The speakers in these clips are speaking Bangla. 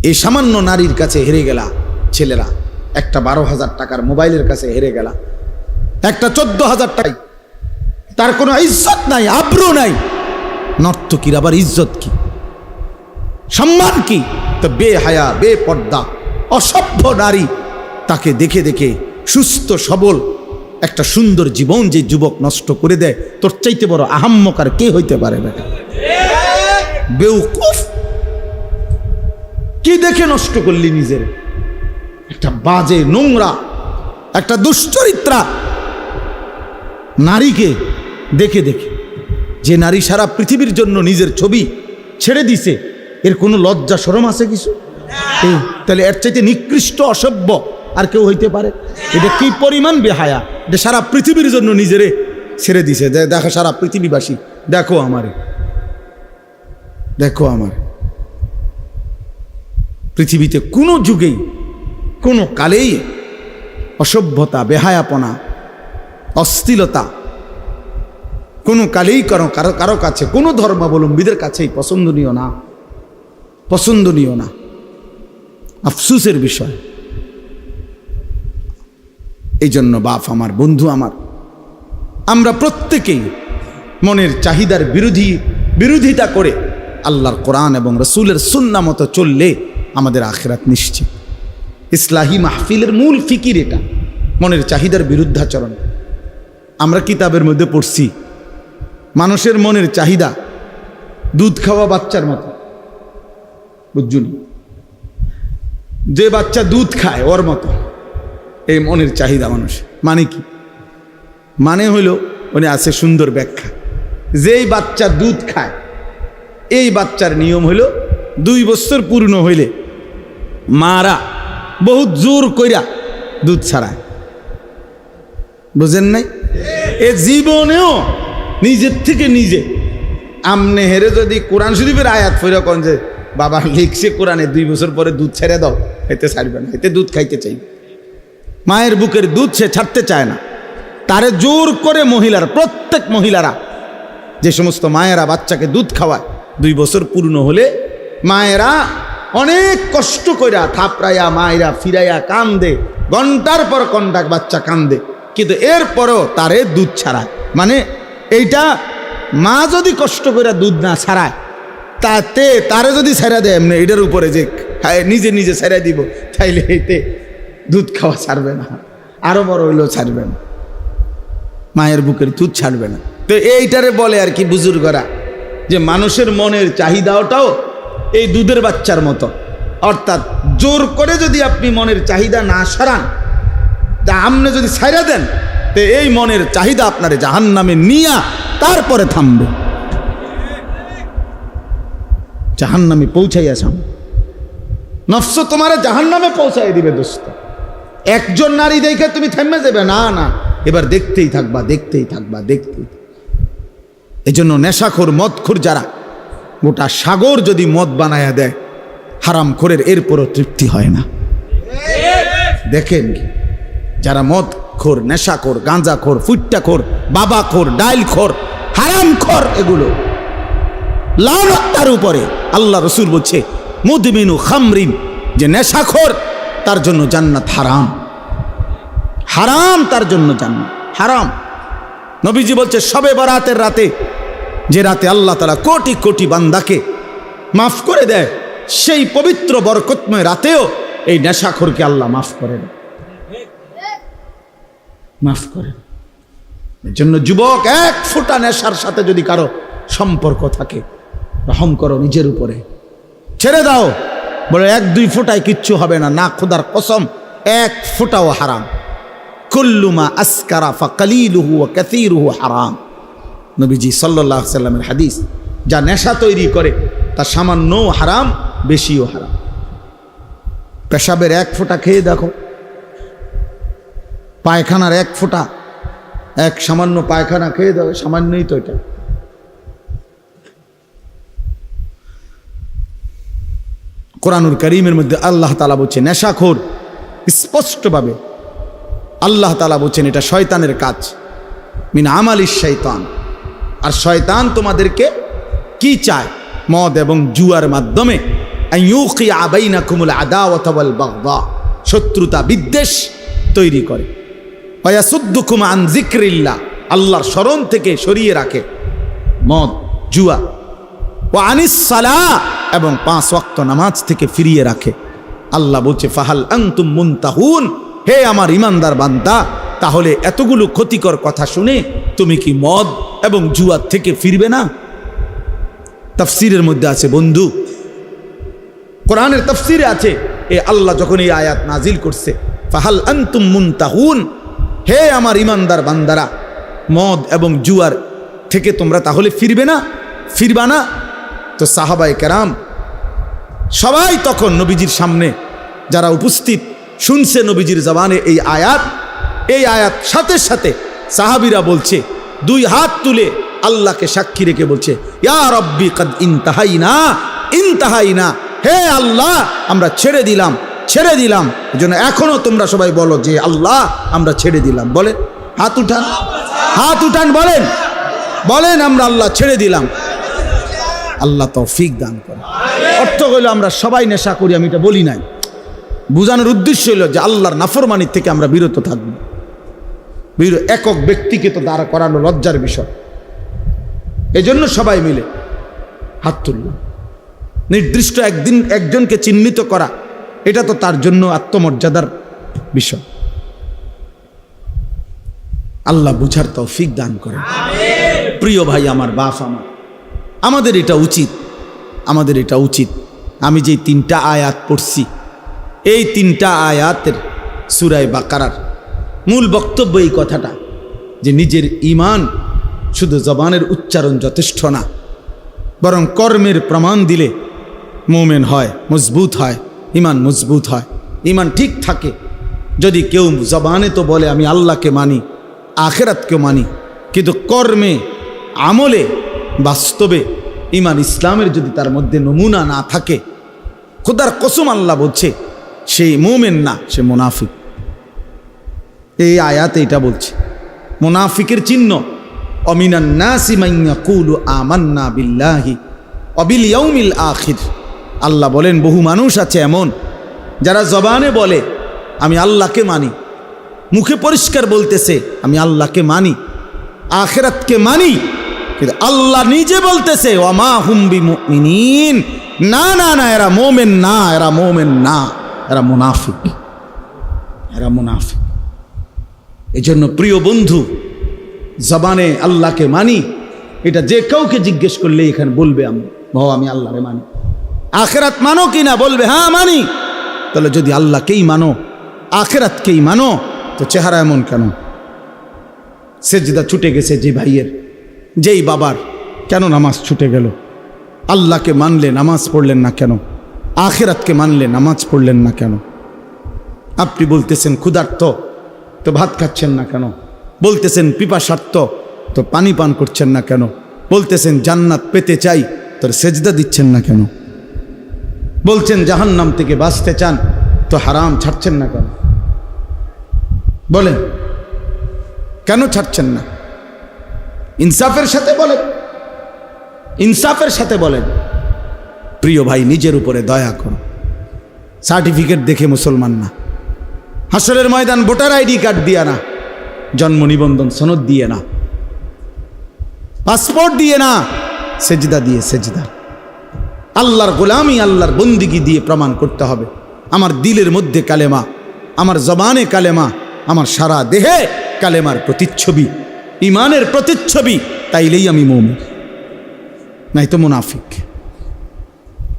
এই সামান্য নারীর কাছে হেরে গেলা ছেলেরা, একটা 12,000 টাকার মোবাইলের কাছে হেরে গেলা, একটা 14,000 টাকা, তার কোনো ইজ্জত নাই, আব্রু নাই। নর্তকীর আবার ইজ্জত কি, সম্মান কি? তো বেহায়া, বেপর্দা, অসভ্য নারী, তাকে দেখে দেখে সুস্থ সবল একটা সুন্দর জীবন যে যুবক নষ্ট করে দেয়, তোর চাইতে বড় আহাম্মক আর কে হইতে পারে? বেটা বেউকুফ, কি দেখে নষ্ট করলি নিজের? একটা বাজে, নোংরা, একটা দুশ্চরিত্রা নারীকে দেখে দেখে, যে নারী সারা পৃথিবীর জন্য নিজের ছবি ছেড়ে দিছে, এর কোনো লজ্জা শরম আছে কিছু? তাহলে এর চাইতে নিকৃষ্ট অসভ্য আর কেউ হইতে পারে? এটা কি পরিমাণ বেহায়া, যে সারা পৃথিবীর জন্য নিজেরে ছেড়ে দিছে। দেখো সারা পৃথিবীবাসী, দেখো আমারে, দেখো আমার। পৃথিবীতে কোনো যুগেই, কোনো কালেই অসভ্যতা, বেহায়াপনা, অশ্লীলতা কোনো কালেই কারো কাছে, কোনো ধর্মাবলম্বীদের কাছেই পছন্দনীয় না, পছন্দনীয় না। আফসোসের বিষয়। এই জন্য বাপ আমার, বন্ধু আমার, আমরা প্রত্যেকেই মনের চাহিদার বিরোধিতা করে আল্লাহর কোরআন এবং রসুলের সুন্নাহ মতো চললে আমাদের আখিরাত নিশ্চিত। ইসলাহি মাহফিলের মূল ফিকির এটা, মনের চাহিদার বিরুদ্ধাচরণ। আমরা কিতাবের মধ্যে পড়ছি, মানুষের মনের চাহিদা দুধ খাওয়া বাচ্চার মতো, বুঝুন, যে বাচ্চা দুধ খায় ওর মতো এই মনের চাহিদা মানুষ। মানে কি? মানে হইল, উনি আছে সুন্দর ব্যাখ্যা, যেই বাচ্চা দুধ খায় এই বাচ্চার নিয়ম হইল 2 বছর পূর্ণ হইলে মারা বহুত জোর কইরা দুধ ছাড়ায়। বুঝেন নাই? এ জীবনেও নিজের থেকে নিজে আমনে হেরে যদি কোরআন শরীফের আয়াত ফিরে কোন যে বাবা লিখছে কোরআনে 2 বছর পরে দুধ ছেড়ে দাও, এতে ছাড়বে না, এতে দুধ খাইতে চাই। মায়ের বুকের দুধ সে ছাড়তে চায় না, তারে জোর করে মহিলারা, প্রত্যেক মহিলারা, যে সমস্ত মায়েরা বাচ্চাকে দুধ খাওয়ায় 2 বছর পূর্ণ হলে মায়েরা অনেক কষ্ট কইরা থাপড়াইয়া মায়েরা ফিরাইয়া কান্দে, ঘন্টার পর ঘন্টা বাচ্চা কান্দে, কিন্তু এরপরও তারে দুধ ছাড়ায়। মানে এইটা মা যদি কষ্ট করে দুধ না ছাড়ায়, তাতে তারে যদি ছেড়ে দেয় এমনি এটার উপরে যে নিজে নিজে ছেড়ে দিব, তাইলে এতে দুধ খাওয়া ছাড়বে না, আরো বড় হইলেও ছাড়বে না, মায়ের বুকের দুধ ছাড়বে না। তো এইটারে বলে আর কি বুজুর্গরা, যে মানুষের মনের চাহিদাটাও এই দুধের বাচ্চার মতো। অর্থাৎ জোর করে যদি আপনি মনের চাহিদা না সরান, তা আপনি যদি ছাইড়া দেন, তো এই মনের চাহিদা আপনার জাহান্নামে নিয়া তারপরে থামবে, জাহান্নামে পৌঁছাইয়া সাম। নফস তোমার জাহান্নামে পৌঁছাই দিবে দোস্ত। একজন নারী দেখে তুমি থেমে যাবে না, না, এবার দেখতেই থাকবা, দেখতেই থাকবা, দেখতেই। এজন্য নেশাখোর, মদখোর যারা, গোটা সাগর যদি মদ বানায়া দেয় হারামখোরের, এরপরও তৃপ্তি হয় না। দেখেন কি, যারা মদখোর, নেশাখোর, গাঁজাখোর, ফুট্টাখোর, বাবাখোর, ডাইলখোর, হারামখোর, এগুলো লানত তার উপরে। আল্লাহ রসুল বলছে মুদমিনু খামরিন, যে নেশাখোর তার জন্য জান্নাত হারাম, হারাম, তার জন্য জান্নাত হারাম। নবীজি বলছে শবে বরাতের রাতে, যে রাতে আল্লাহ তাআলা কোটি কোটি বান্দাকে মাফ করে দেয়, সেই পবিত্র বরকতময় রাতেও এই নেশাখোরকে আল্লাহ মাফ করে দেয়, মাফ করে। এর জন্য যুবক, 1 ফোঁটা নেশার সাথে যদি কারো সম্পর্ক থাকে, রহম করো নিজের উপরে, ছেড়ে দাও। বলে 1-2 ফোঁটায় কিচ্ছু হবে না, না, খোদার কসম 1 ফোঁটাও হারাম। কুল্লু মা আসকারা ফাকালিলুহু ওয়া কাসীরুহু হারাম। নবীজি সাল্লাল্লাহু আলাইহি সাল্লামের হাদিস, যা নেশা তৈরি করে তা সামান্যও হারাম, বেশিও হারাম। পেশাবের 1 ফোঁটা খেয়ে দেখো, পায়খানার 1 ফোঁটা, এক সামান্য পায়খানা খেয়ে দাও, সামান্যই তো এটা। কোরআনুল কারীমের মধ্যে আল্লাহ তাআলা বলছেন নেশাখোর, স্পষ্টভাবে আল্লাহ তাআলা বলছেন এটা শয়তানের কাজ, মিন আমালিশ শয়তান। আর শয়তান তোমাদেরকে কি চায়? মদ এবং জুয়ার মাধ্যমে আইয়ুকিয়া বাইনাকুমুল আদাওয়াতা ওয়াল বাগদা, শত্রুতা বিদ্বেষ তৈরি করে। ওয়ায়াসুদ্দুকুম আন যিকরিল্লাহ, আল্লাহর স্মরণ থেকে সরিয়ে রাখে মদ জুয়া। ওয়া আনিস সালাহ, এবং 5 ওয়াক্ত নামাজ থেকে ফিরিয়ে রাখে। আল্লাহ বলছে ফাহাল আনতুম মুনতাহুন, হে আমার ইমানদার বান্দা, তাহলে এতগুলো ক্ষতিকর কথা শুনে তুমি কি মদ এবং জুয়া থেকে ফিরবে না? তাফসীরের মধ্যে আছে বন্ধু, কোরআনের তাফসীরে আছে, এ আল্লাহ যখন এই আয়াত নাজিল করছে ফাহাল আনতুম মুনতাহুন, হে আমার ইমানদার বান্দারা, মদ এবং জুয়ার থেকে তোমরা তাহলে ফিরবা না? তো সাহাবায়ে কেরাম সবাই তখন নবীজির সামনে যারা উপস্থিত শুনছে নবীজির জবানে এই আয়াত সাথে সাথে সাহাবীরা বলছে, 2 হাত তুলে আল্লাহকে সাক্ষী রেখে বলছে, ইয়া রব্বি কদ ইনতাহাইনা, হে আল্লাহ আমরা ছেড়ে দিলাম। এজন্য এখনো তোমরা সবাই বলো যে আল্লাহ আমরা ছেড়ে দিলাম। বলে হাত উঠান, বলেন আমরা আল্লাহ ছেড়ে দিলাম। আল্লাহ তৌফিক দান করে। অর্থ হইল আমরা সবাই নেশা করি, আমি এটা বলি নাই, বুঝানোর উদ্দেশ্য হইল যে আল্লাহর নাফরমানির থেকে আমরা বিরত থাকবো। একক ব্যক্তিকে তো দাঁড়া করানো লজ্জার বিষয়, এজন্য সবাই মিলে হাত তুললাম। নির্দিষ্ট একজনকে চিহ্নিত করা, এটা তো তার জন্য আত্মমর্যাদার বিষয়। আল্লাহ বুঝার তৌফিক দান করেন। প্রিয় ভাই আমার, বাপ আমার, আমাদের এটা উচিত। আমি যে 3টা আয়াত পড়ছি, এই 3টা আয়াতের সূরা বাকারার মূল বক্তব্য এই কথাটা যে নিজের ঈমান শুধু জবানের উচ্চারণ যথেষ্ট না, বরং কর্মের প্রমাণ দিলে মুমিন হয়, মজবুত হয়, ঈমান মজবুত হয়, ঈমান ঠিক থাকে। যদি কেউ জবানে তো বলে আমি আল্লাহকে মানি, আখিরাতকেও মানি, কিন্তু কর্মে আমলে বাস্তবে ঈমান ইসলামের যদি তার মধ্যে নমুনা না থাকে, খোদার কসম আল্লাহ বলছে সেই মুমিন না, সে মুনাফিক। এই আয়াতে এটা বলছে মুনাফিকের চিহ্ন, অমিনান নাসি মান ইয়াকুলু আমান্না বিল্লাহি ওয়া বিল ইয়াউমিল আখির। আল্লাহ বলেন বহু মানুষ আছে এমন যারা জবানে বলে আমি আল্লাহকে মানি, মুখে পরিষ্কার বলতেছে আমি আল্লাহকে মানি, আখিরাতকে মানি, কিন্তু আল্লাহ নিজে বলতেছে ওয়া মা হুম বিমুমিনিন, না এরা মুমিন না, এরা মুনাফিক। এজন্য প্রিয় বন্ধু, জবানে আল্লাহকে মানি, এটা যে কাউকে জিজ্ঞেস করলে এখানে বলবে আমি আল্লাহরে মানি। আখিরাত মানো কিনা? বলবে হ্যাঁ মানি। তাহলে যদি আল্লাহকেই মানো, আখিরাতকেই মানো, তো চেহারা এমন কেন? সেজদা ছুটে গেছে যে ভাইয়ের, যেই বাবার, কেন নামাজ ছুটে গেল? আল্লাহকে মানলে নামাজ পড়লেন না কেন? আখিরাতকে মানলে নামাজ পড়লেন না কেন? আপনি বলতেছেন ক্ষুধার্ত, তো ভাত খাচ্ছেন না কেন? বলতেছেন পিপাসার্ত, তো পানি পান করছেন না কেন? বলতেছেন জান্নাত পেতে চাই, তোর সেজদা দিচ্ছেন না কেন? বলছেন জাহান্নাম থেকে বাঁচতে চান, তো হারাম ছাড়ছেন না কেন? বলেন কেন ছাড়ছেন না? ইনসাফের সাথে বলেন। প্রিয় ভাই, নিজের উপরে দয়া করো। সার্টিফিকেট দেখে মুসলমান না, হাসরের ময়দান ভোটার আইডি কার্ড দিয়ে না, জন্ম নিবন্ধন সনদ দিয়ে না, পাসপোর্ট দিয়ে না, সেজদা দিয়ে, সেজদা আল্লাহর গোলামি, আল্লাহর বন্দিগি দিয়ে প্রমাণ করতে হবে আমার দিলের মধ্যে কালেমা, আমার জবানে কালেমা, আমার সারা দেহে কালেমার প্রতিচ্ছবি, ঈমানের প্রতিচ্ছবি, তাইলেই আমি মুমিন, নাই তো মুনাফিক।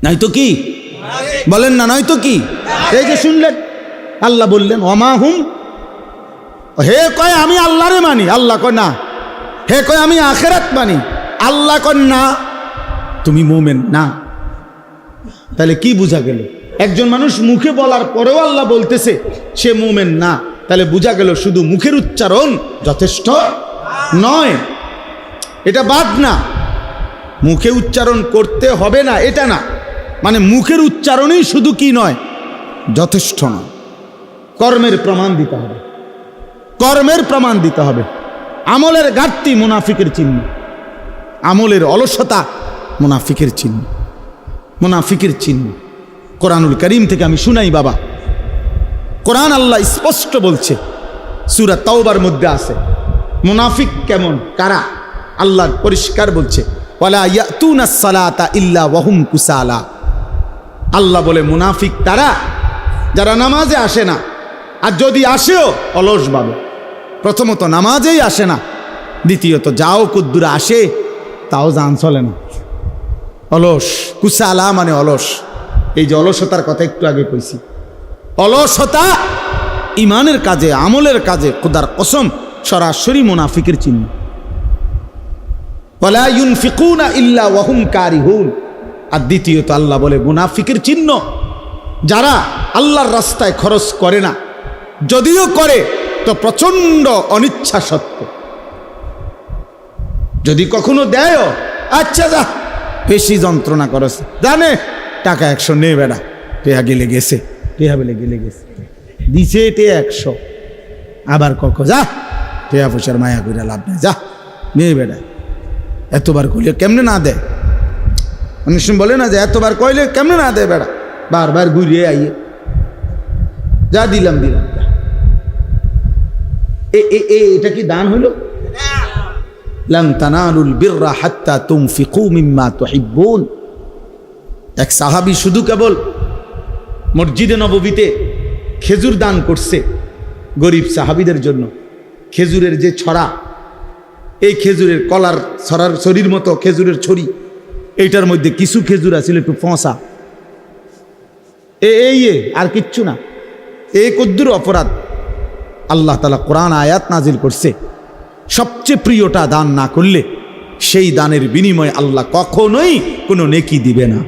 নাই তো কি বলেন না? নয় তো কি? এই যে শুনলেন আল্লাহ বললেন ওমা হুম, হে কয় আমি আল্লাহরে মানি, আল্লাহ কয় না। হে কয় আমি আখিরাত মানি, আল্লাহ কয় না, তুমি মুমিন না। তাহলে কি বোঝা গেল? একজন মানুষ মুখে বলার পরেও আল্লাহ বলতেছে সে মুমিন না, তাহলে বোঝা গেল শুধু মুখের উচ্চারণ যথেষ্ট নয়। এটা বাদ না, মুখে উচ্চারণ করতে হবে না এটা না, মানে মুখের উচ্চারণই শুধু কি নয়, যথেষ্ট নয়, কর্মের প্রমাণ দিতে হবে, কর্মের প্রমাণ দিতে হবে। আমলের ঘাটতি মুনাফিকের চিহ্ন, আমলের অলসতা মুনাফিকের চিহ্ন, মুনাফিকের চিহ্ন। কোরআনুল করিম থেকে আমি শুনাই বাবা। কোরআন আল্লাহ স্পষ্ট বলছে, সূরা তাওবার মধ্যে আছে মুনাফিক কেমন, কারা, আল্লাহ পরিষ্কার বলছে, ওয়ালা ইয়াতুনাস সালাতা ইল্লা ওয়াহুম কুসালা। আল্লাহ বলে মুনাফিক তারা যারা নামাজে আসে না, আর যদি আসেও অলস ভাবে। প্রথমত নামাজেই আসে না, দ্বিতীয়ত যাও কুদ্দুরা আসে তাও জান চলে না, অলস। কুসালা মানে অলস। এই যে অলসতার কথা একটু আগে কইছি, অলসতা ইমানের কাজে, আমলের কাজে খোদার কসম সরাসরি মুনাফিকের চিহ্ন। ওয়ালা ইউনফিকুনা ইল্লা ওয়াহুম কারিহুন। আর দ্বিতীয়ত আল্লাহ বলে মুনাফিকের চিহ্ন যারা আল্লাহর রাস্তায় খরচ করে না, যদিও করে তো প্রচন্ড অনিচ্ছা সত্ত্বে। যদি কখনো দেয়, আচ্ছা যা বেশি যন্ত্রণা করস, জানে টাকা 100 নেই বেড়া, টেহা গেলে গেছে, টেহা বেলে গেলে গেছে, দিছে টেহা 100, আবার যা টেহা পয়সার মায়া করে লাভ নেই, যা নেই বেড়া। এতবার কইলে কেমনে না দেয়, অনেক সময় বলে না যে এতবার কইলে কেমনে না দেয় বেড়া, বারবার ঘুরিয়ে আইয়ে যা দিলাম দিলাম। এটা কি দান হইল? লান তানালুল বিররা হাত্তা তুনফিকু মিম্মা তুহিব্বুন। এক সাহাবী শুধু কেবল মসজিদে নববীতে খেজুর দান করছে গরিব সাহাবীদের জন্য। খেজুরের যে ছড়া, এই খেজুরের কলার ছড়ার ছড়ির মতো খেজুরের ছড়ি, এইটার মধ্যে কিছু খেজুর আছিল একটু ফসা, এই আর কিচ্ছু না। এই কদ্দুর অপরাধ আল্লাহ তাআলা কোরআন আয়াত নাজিল করছে, সবচেয়ে প্রিয়টা দান না করলে সেই দানের বিনিময়ে আল্লাহ কখনোই কোনো নেকি দিবে না।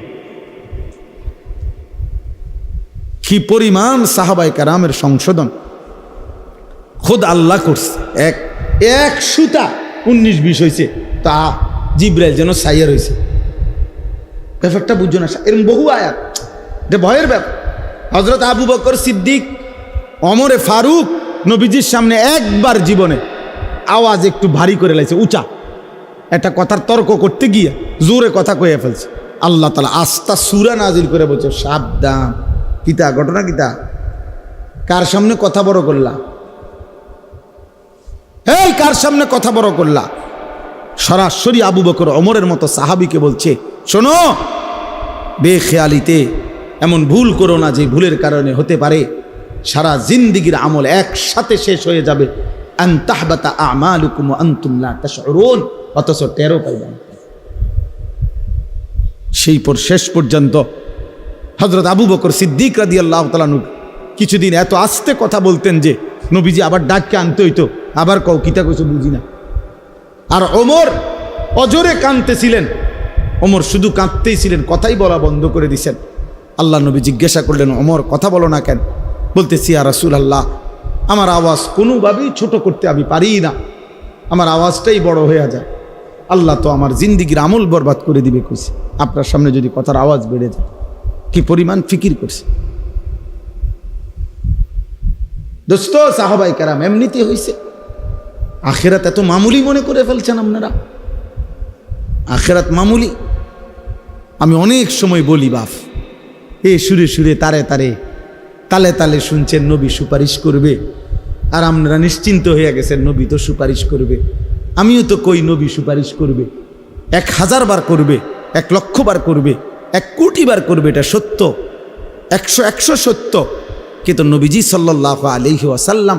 কি পরিমাণ সাহাবায়ে কেরামের সংশোধন খোদ আল্লাহ করছে। এক সুতা 19-20 হয়েছে, তা জিব্রাইল যেন সাইয়ার হয়েছে। ব্যাপারটা বুঝছো না? এরকম বহু আয়াত, এটা ভয়ের ব্যাপার। হযরত আবু বকর সিদ্দিক, ওমরে ফারুক নবীজির সামনে একবার জীবনে আওয়াজ একটু ভারী করে লাইছে, উঁচা একটা কথার তর্ক করতে গিয়ে জোরে কথা কয়ে ফেলছে। আল্লাহ তাআলা আস্তা সূরা নাজিল করে বলছে, সাবধান। কিতা ঘটনা, কিতা কার সামনে কথা বড় করলা, এই কার সামনে কথা বড় করলা? সরাসরি আবু বকর ওমরের মতো সাহাবীকে বলছে, শোনো, বেখেয়ালিতে এমন ভুল করো না যে ভুলের কারণে হতে পারে সারা জিন্দেগীর আমল একসাথে শেষ হয়ে যাবে। আন তাহবাতা আমালুকুম ওয়া আনতুম লা তাশউরুন, অথচ টেরও পাইবে না। সেই শেষ পর্যন্ত হযরত আবু বকর সিদ্দিক রাদিয়াল্লাহু তাআলা আনহু কিছুদিন এত আস্তে কথা বলতেন যে নবীজি আবার ডাককে আনতে হইতো, আবার কও কিতা কইছো বুঝি না। আর ওমর অজরে কাঁদতেছিলেন, ওমর শুধু কাঁদতেই ছিলেন, কথাই বলা বন্ধ করে দিছেন। আল্লাহ নবী জিজ্ঞাসা করলেন, ওমর কথা বলো না কেন? বলতেছি, ইয়া রাসূলুল্লাহ, আমার আওয়াজ কোনোভাবেই ছোট করতে আমি পারি না, আমার আওয়াজটাই বড় হয়ে যায়, আল্লাহ তো আমার জিন্দিগির আমল বরবাদ করে দিবে কইছে, আপনার সামনে যদি কথার আওয়াজ বেড়ে যায়। কি পরিমাণ ফিকির করছে দোস্ত। সাহাবায়ে কেরাম এমনিতে হইছে। আখিরাত এত মামুলি মনে করে ফেলছেন আপনারা, আখিরাত মামুলি। আমি অনেক সময় বলি, বাপ সুরে সুরে তারে তারে তালে তালে শুনছেন নবী সুপারিশ করবে, আর আপনারা নিশ্চিন্ত হয়ে গেছেন নবী তো সুপারিশ করবে। আমিও তো কই নবী সুপারিশ করবে, 1000 বার করবে, 1,00,000 বার করবে, 1 কোটি বার করবে, এটা সত্য, 100 সত্য। কিন্তু নবীজি সাল্লাল্লাহু আলাইহি ওয়াসাল্লাম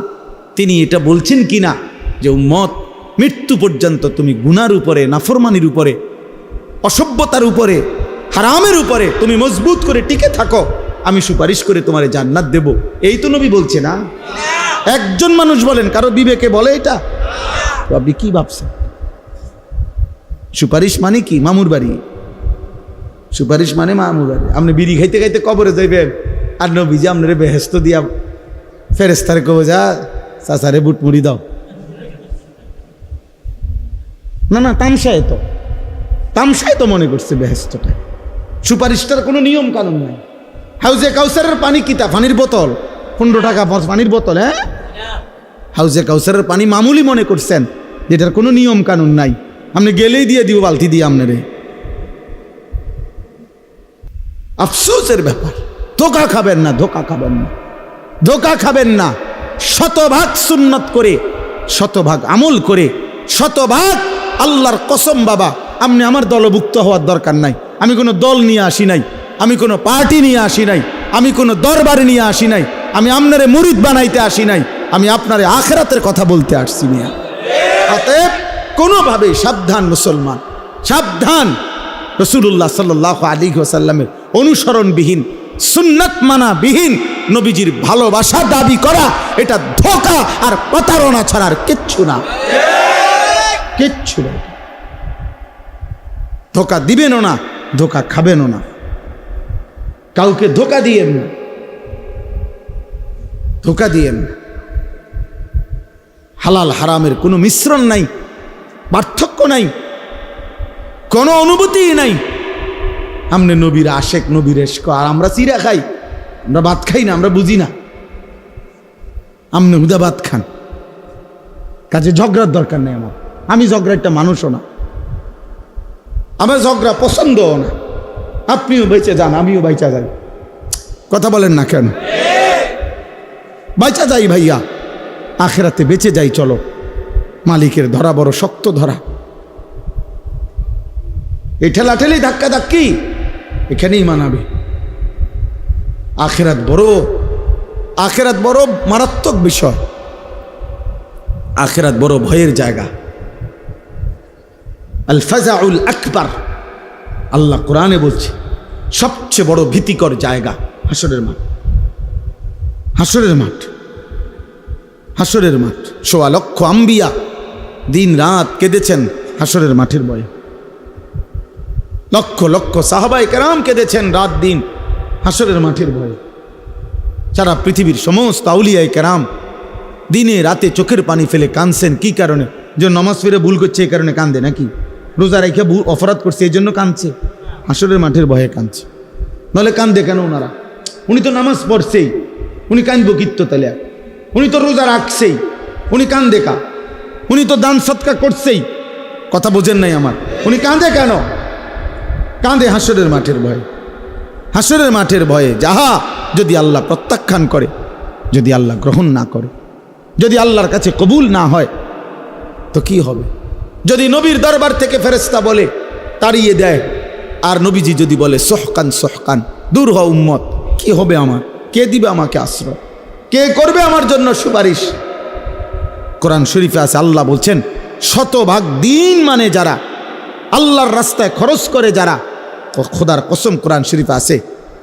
তিনি এটা বলছেন কিনা যে উম্মত মৃত্যু পর্যন্ত তুমি গুনার উপরে, নাফরমানির উপরে, অসভ্যতার উপরে, হারামের উপরে তুমি মজবুত করে টিকে থাকো, আমি সুপারিশ করে তোমারে জান্নাত দেব। এই তো নবী বলছে না? একজন মানুষ বলেন, কারো বিবেকে বলে এটা? তো আপনি কি ভাবছেন? সুপারিশ মানে কি? মামুর বাড়ি। সুপারিশ মানে মামুর বাড়ি। আপনি বিড়ি খাইতে খাইতে কবরে যাইবেন, আর নবীজি আপনারে বেহেশত দিয়া ফেরেশতারে কবে, যা চাচারে বুট মুড়ি দাও। না না, তামসায় তো মনে করছে বেহেশতটা। সুপারিশটার কোনো নিয়ম কানুন নাই। হাউজে কাউসারের পানি কিতা? পানির বোতল, 15 টাকা পানির বোতল। হ্যাঁ, হাউজে কাউসারের পানি মামুলি মনে করছেন, যেটার কোনো নিয়ম কানুন নাই। আপনি গেলেই দিয়ে দিব বালতি দিয়ে আপনারে। আফসোসের ব্যাপার। ধোঁকা খাবেন না, ধোঁকা খাবেন না, ধোঁকা খাবেন না। শতভাগ সুন্নত করে, শতভাগ আমল করে, শতভাগ আল্লাহর কসম বাবা, আপনি আমার দলভুক্ত হওয়ার দরকার নাই। আমি কোনো দল নিয়ে আসি নাই, আমি কোনো পার্টি নিয়ে আসি নাই, আমি কোনো দরবার নিয়ে আসি নাই, আমি আপনারে মুরিদ বানাইতে আসি নাই, আমি আপনারে আখিরাতের কথা বলতে আসছি মিয়া। অতএব কোনোভাবে সাবধান মুসলমান, সাবধান। রাসূলুল্লাহ সাল্লাল্লাহু আলাইহি ওয়াসাল্লামের অনুসরণবিহীন, সুন্নাত মানাবিহীন নবীজির ভালোবাসা দাবি করা এটা ধোঁকা আর প্রতারণা ছাড়া আর কিচ্ছু না, কিচ্ছু না। ধোঁকা দিবেনও না, ধোঁকা খাবেনও না, কাউকে ধোঁকা দিয়েন না, ধোঁকা দিয়েন না। হালাল হারামের কোনো মিশ্রণ নাই, পার্থক্য নাই, কোনো অনুভূতি নাই। আমনে নবীর আশেক, নবীর এশক, আর আমরা চিরা খাই, আমরা ভাত খাই না, আমরা বুঝি না। আমনে হুদা ভাত খান, কাজে ঝগড়ার দরকার নেই আমার। আমি ঝগড়া একটা মানুষও না, আমার ঝগড়া পছন্দও না। আপনিও বেঁচে যান, আমিও বাইচা যাই। কথা বলেন না কেন? বাইচা যাই ভাইয়া, আখেরাতে বেঁচে যাই। চলো, মালিকের ধরা বড় শক্ত ধরা। এই ঠেলাঠেলি ধাক্কা ধাক্কি এখানেই মানাবে। আখেরাত বড়, আখেরাত বড় মারাত্মক বিষয়, আখেরাত বড় ভয়ের জায়গা। আল ফাজাউল আকবার, আল্লাহ কোরআনে বলছে সবচেয়ে বড় ভীতিকর জায়গা হাসরের মাঠ। হাসরের মাঠ, হাসরের মাঠ। ১৬ লক্ষ আম্বিয়া দিন রাত কেঁদেছেন হাসরের মাঠের ভয়ে। লক্ষ লক্ষ সাহাবায়ে কেরাম কেঁদেছেন রাত দিন হাসরের মাঠের ভয়ে। সারা পৃথিবীর সমস্ত আউলিয়ায়ে কেরাম দিনে রাতে চোখের পানি ফেলে কাঁদছেন। কি কারণে? যে নামাজ ফিরে ভুল করছে এই কারণে কান্দে নাকি? রোজা রেখে অপরাধ করছে এই জন্য কাঁদছে? হাসরের মাঠের ভয়ে কাঁদছে। নাহলে কান্দে কেন ওনারা? উনি তো নামাজ পড়ছেই, উনি কান্দবো কিত্ত তাহলে? উনি তো রোজা রাখছেই, উনি কান্দে কা? উনি তো দান সৎকার করছেই। কথা বোঝেন নাই আমার? উনি কান্দে কেন? কাঁদে হাসরের মাঠের ভয়ে। হাসরের মাঠের ভয়ে যাহা যদি আল্লাহ প্রত্যাখ্যান করে, যদি আল্লাহ গ্রহণ না করে, যদি আল্লাহর কাছে কবুল না হয় তো কি হবে? যদি নবীর দরবার থেকে ফেরেশতা বলে তাড়িয়ে দেয়, আর নবীজি যদি বলে সোহকান সোহকান, দূর হ উম্মত, কি হবে আমার? কে দিবে আমাকে আশ্রয়? কে করবে আমার জন্য সুপারিশ? কোরআন শরীফে আছে, আল্লাহ বলছেন শতভাগ দিন মানে যারা আল্লাহর রাস্তায় খরচ করে, যারা, খোদার কসম কোরআন শরীফে আছে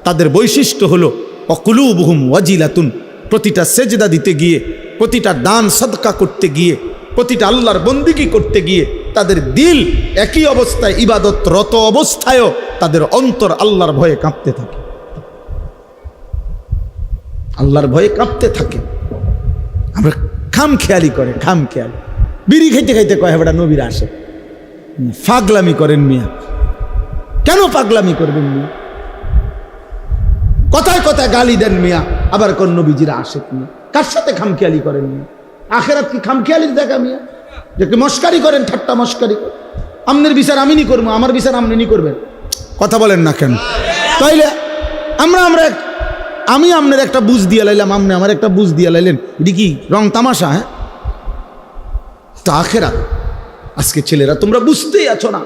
তাদের বৈশিষ্ট্য হলো অকুলুবহুম ওয়াজিলাতুন। প্রতিটা সেজদা দিতে গিয়ে, প্রতিটা দান সদকা করতে গিয়ে, প্রতিটা আল্লাহর বন্দিগি করতে গিয়ে তাদের দিল একই অবস্থায়, ইবাদতরত অবস্থায়ও তাদের অন্তর আল্লাহর ভয়ে কাঁপতে থাকে, আল্লাহর ভয়ে কাঁপতে থাকে। আমরা খাম খেয়ালি করে, খাম খেয়ালি বিড়ি খাইতে খাইতে কয় বেটা নবীর আসে। পাগলামি করেন মিয়া, কেন পাগলামি করবেন মিয়া? কথায় কথায় গালি দেন মিয়া, আবার কোন নবীজিরা আসে মিয়া। কার সাথে খামখেয়ালি করেন মিয়া? আখেরাত কি খামখেয়ালির দেখা মিয়া? যে মস্কারি করেন, ঠাট্টা মস্কারি করেন। আমনের বিচার আমি নি করবো, আমার বিচার আপনি নি করবেন। কথা বলেন না কেন? তাইলে আমরা আমি আপনার একটা বুঝ দিয়ে লাইলাম, আপনি আমার একটা বুঝ দিয়ে লাইলেন, এটি কি রং তামাশা? হ্যাঁ, তা আখেরাত। আজকে ছেলেরা তোমরা বুঝতেই আছো না,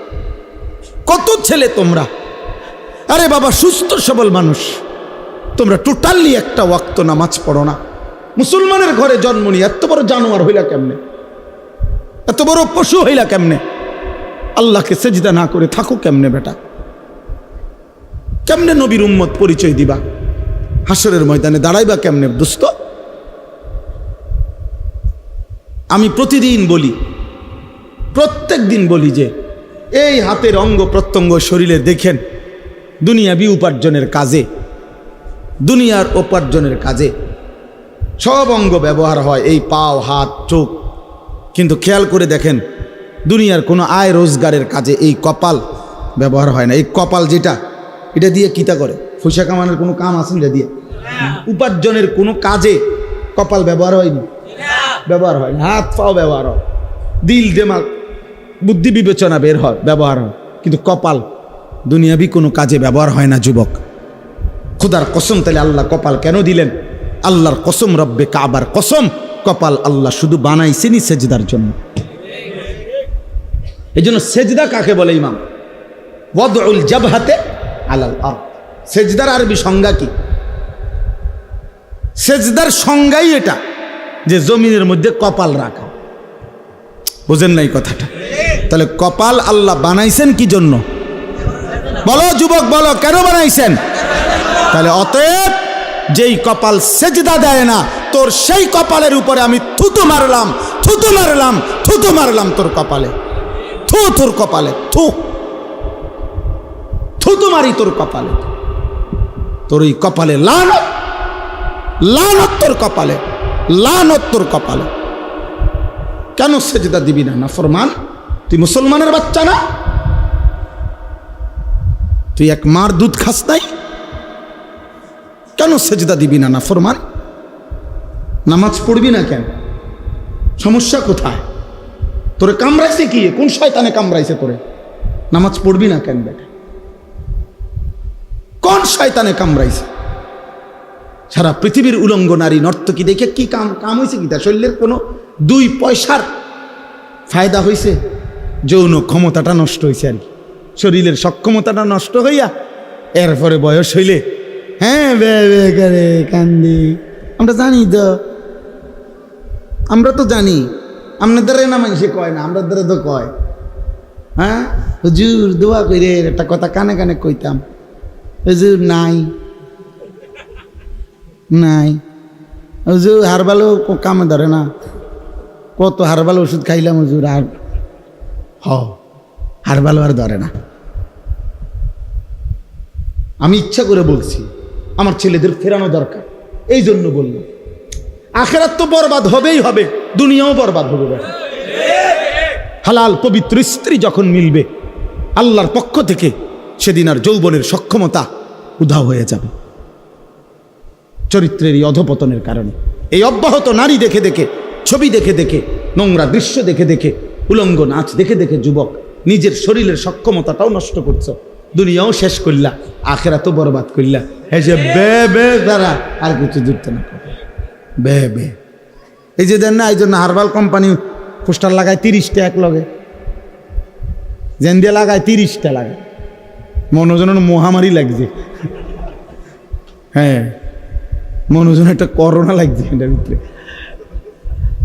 কত ছেলে তোমরা, আরে বাবা সুস্থ সবল মানুষ, তোমরা টোটালি একটা ওয়াক্ত নামাজ পড়ো না। মুসলমানের ঘরে জন্ম নিয়ে এত বড় জানোয়ার হইলা কেমনে? এত বড় পশু হইলা কেমনে? আল্লাহকে সেজদা না করে থাকো কেমনে বেটা? কেমনে নবীর উম্মত পরিচয় দিবা? হাসরের ময়দানে দাঁড়াইবা কেমনে দোস্ত? আমি প্রতিদিন বলি, প্রত্যেক দিন বলি যে এই হাতের অঙ্গ প্রত্যঙ্গ শরীরে দেখেন দুনিয়াবি উপার্জনের কাজে, দুনিয়ার উপার্জনের কাজে সব অঙ্গ ব্যবহার হয়, এই পাও, হাত, চোখ। কিন্তু খেয়াল করে দেখেন দুনিয়ার কোনো আয় রোজগারের কাজে এই কপাল ব্যবহার হয় না। এই কপাল যেটা, এটা দিয়ে কিতা করে? পয়সা কামানোর কোনো কাম আছে এটা দিয়ে? উপার্জনের কোনো কাজে কপাল ব্যবহার হয়নি, ব্যবহার হয়। হাত পাও ব্যবহার হয়, দিল দিমাগ বুদ্ধি বিবেচনা বের হয়, ব্যবহার হয়। কিন্তু কপাল দুনিয়াবি কোনো কাজে ব্যবহার হয় না যুবক। খুদার কসম, তাহলে আল্লাহ কপাল কেন দিলেন? আল্লাহর কসম, রব্বে কাবার কসম, কপাল আল্লাহ শুধু বানাইছেনই সেজদার জন্য। এই জন্য সেজদা কাকে বলে ইমাম? ওয়াদউল জাবহাতে আলাল আরদ। সেজদার আরবি সংজ্ঞা কি? সেজদার সংজ্ঞাই এটা, যে জমিনের মধ্যে কপাল রাখা। বুঝেন নাই কথাটা? তাহলে কপাল আল্লাহ বানাইছেন কি জন্য? বলো যুবক, বলো কেন বানাইছেন? তাহলে অতএব যেই কপাল সেজদা দেয় না, তোর সেই কপালের উপরে আমি থুতু মারলাম, থুতু মারলাম, থুতু মারলাম তোর কপালে, থু, তোর কপালে থু, থুতু মারি তোর কপালে। তোর এই কপালে লানত, লানত তোর কপালে, লানত তোর কপালে। কেন সেজদা দিবি না? নাফরমান, তুই মুসলমানের বাচ্চা না? তুই এক মার দুধ খাস নাই? কেন সেজদা দিবি না নাফরমান? নামাজ পড়বি না কেন? সমস্যা কোথায়? তোরে কামড়াইছে কি? কোন শয়তানে কামড়াইছে তোরে? নামাজ পড়বি না কেন বেটা? কোন শয়তানে কামড়াইছে? সারা পৃথিবীর উলঙ্গ নারী নর্তকী দেখে কি কাম হয়েছে? কি তার শরীরের কোনো 2 পয়সার ফায়দা হয়েছে? যৌন ক্ষমতাটা নষ্ট হয়েছে আর কি, শরীরের সক্ষমতাটা নষ্ট হইয়া এরপরে বয়স হইলে হ্যাঁ বে বে করে কান্দি। আমরা জানি তো, আমরা তো জানি, আপনাদের না মানুষে কয় না, আমরা দ্বারা তো কয়। হ্যাঁ হুজুর দোয়া করে একটা কথা কানে কানে কইতাম, হুজুর নাই নাই, হুজুর হারবালও কামে ধরে না, কত হারবাল ওষুধ খাইলাম হুজুর, আর হারবালও আর ধরে না। আমি ইচ্ছা করে বলছি, আমার ছেলেদের ফেরানো দরকার, এই জন্য বললাম। আখেরাত তো বরবাদ হবেই হবে, দুনিয়াও বরবাদ হবে। হালাল পবিত্র স্ত্রী যখন মিলবে আল্লাহর পক্ষ থেকে, সেদিন আর যৌবনের সক্ষমতা উধাও হয়ে যাবে চরিত্রের এই অধপতনের কারণে। এই অব্যাহত নারী দেখে দেখে, ছবি দেখে দেখে, নোংরা দৃশ্য দেখে দেখে, উলঙ্গ নাচ দেখে দেখে যুবক নিজের শরীরের সক্ষমতাটাও নষ্ট করছো, দুনিয়াও শেষ করলা, আখেরাতও বরবাদ করলা। এই যে বে বে দ্বারা আর কিছু যুক্ত না করে বে বে। এই যে দেন না, এই জন্য হারবাল কোম্পানি পোস্টার লাগায় 30টা এক লগে, জেন দিয়ে লাগায় 30টা লাগায়, মনোজন মহামারী লাগছে। হ্যাঁ মনোজন একটা করোনা লাগছে এটার ভিতরে,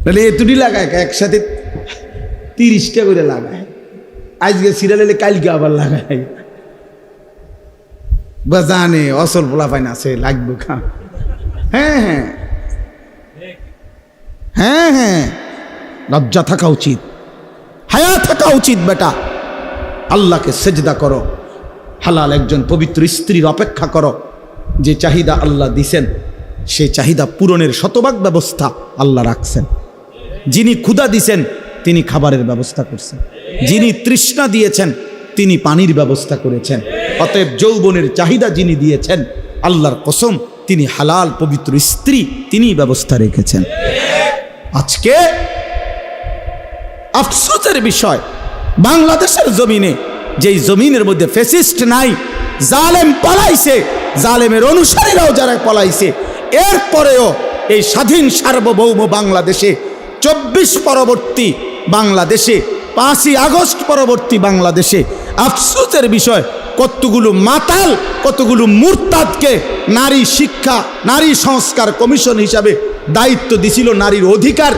তাহলে এতুটি লাগায় একসাথে 30টা করে লাগায়। আজকে সিরিয়াল এলে কালকে আবার লাগায়, বা জানে অসল পোলা পাইন আছে লাগবে খা। হ্যাঁ হ্যাঁ হ্যাঁ হ্যাঁ, লজ্জা থাকা উচিত, হায়া থাকা উচিত বেটা। আল্লাহকে সেজদা করো, হালাল একজন পবিত্র স্ত্রীর অপেক্ষা করো। যে চাহিদা আল্লাহ দিছেন সেই চাহিদা পূরণের শতভাগ ব্যবস্থা আল্লাহ রাখছেন। যিনি ক্ষুধা দিছেন তিনি খাবারের ব্যবস্থা করছেন, যিনি তৃষ্ণা দিয়েছেন তিনি পানির ব্যবস্থা করেছেন। অতএব যৌবনের চাহিদা যিনি দিয়েছেন আল্লাহর কসম তিনি হালাল পবিত্র স্ত্রী তিনি ব্যবস্থা রেখেছেন। আজকে আফসোসের বিষয়, বাংলাদেশের জমিনে, যেই জমিনের মধ্যে ফ্যাসিস্ট নাই, জালেম পলাইছে, জালেমের অনুসারীরাও যারা পলাইছে, এরপরেও এই স্বাধীন সার্বভৌম বাংলাদেশে 24 পরবর্তী বাংলাদেশে, 5ই আগস্ট পরবর্তী বাংলাদেশে আফসোসের বিষয়, কতগুলো মাতাল, কতগুলো মুরতাদকে নারী শিক্ষা, নারী সংস্কার কমিশন হিসাবে দায়িত্ব দিছিল নারীর অধিকার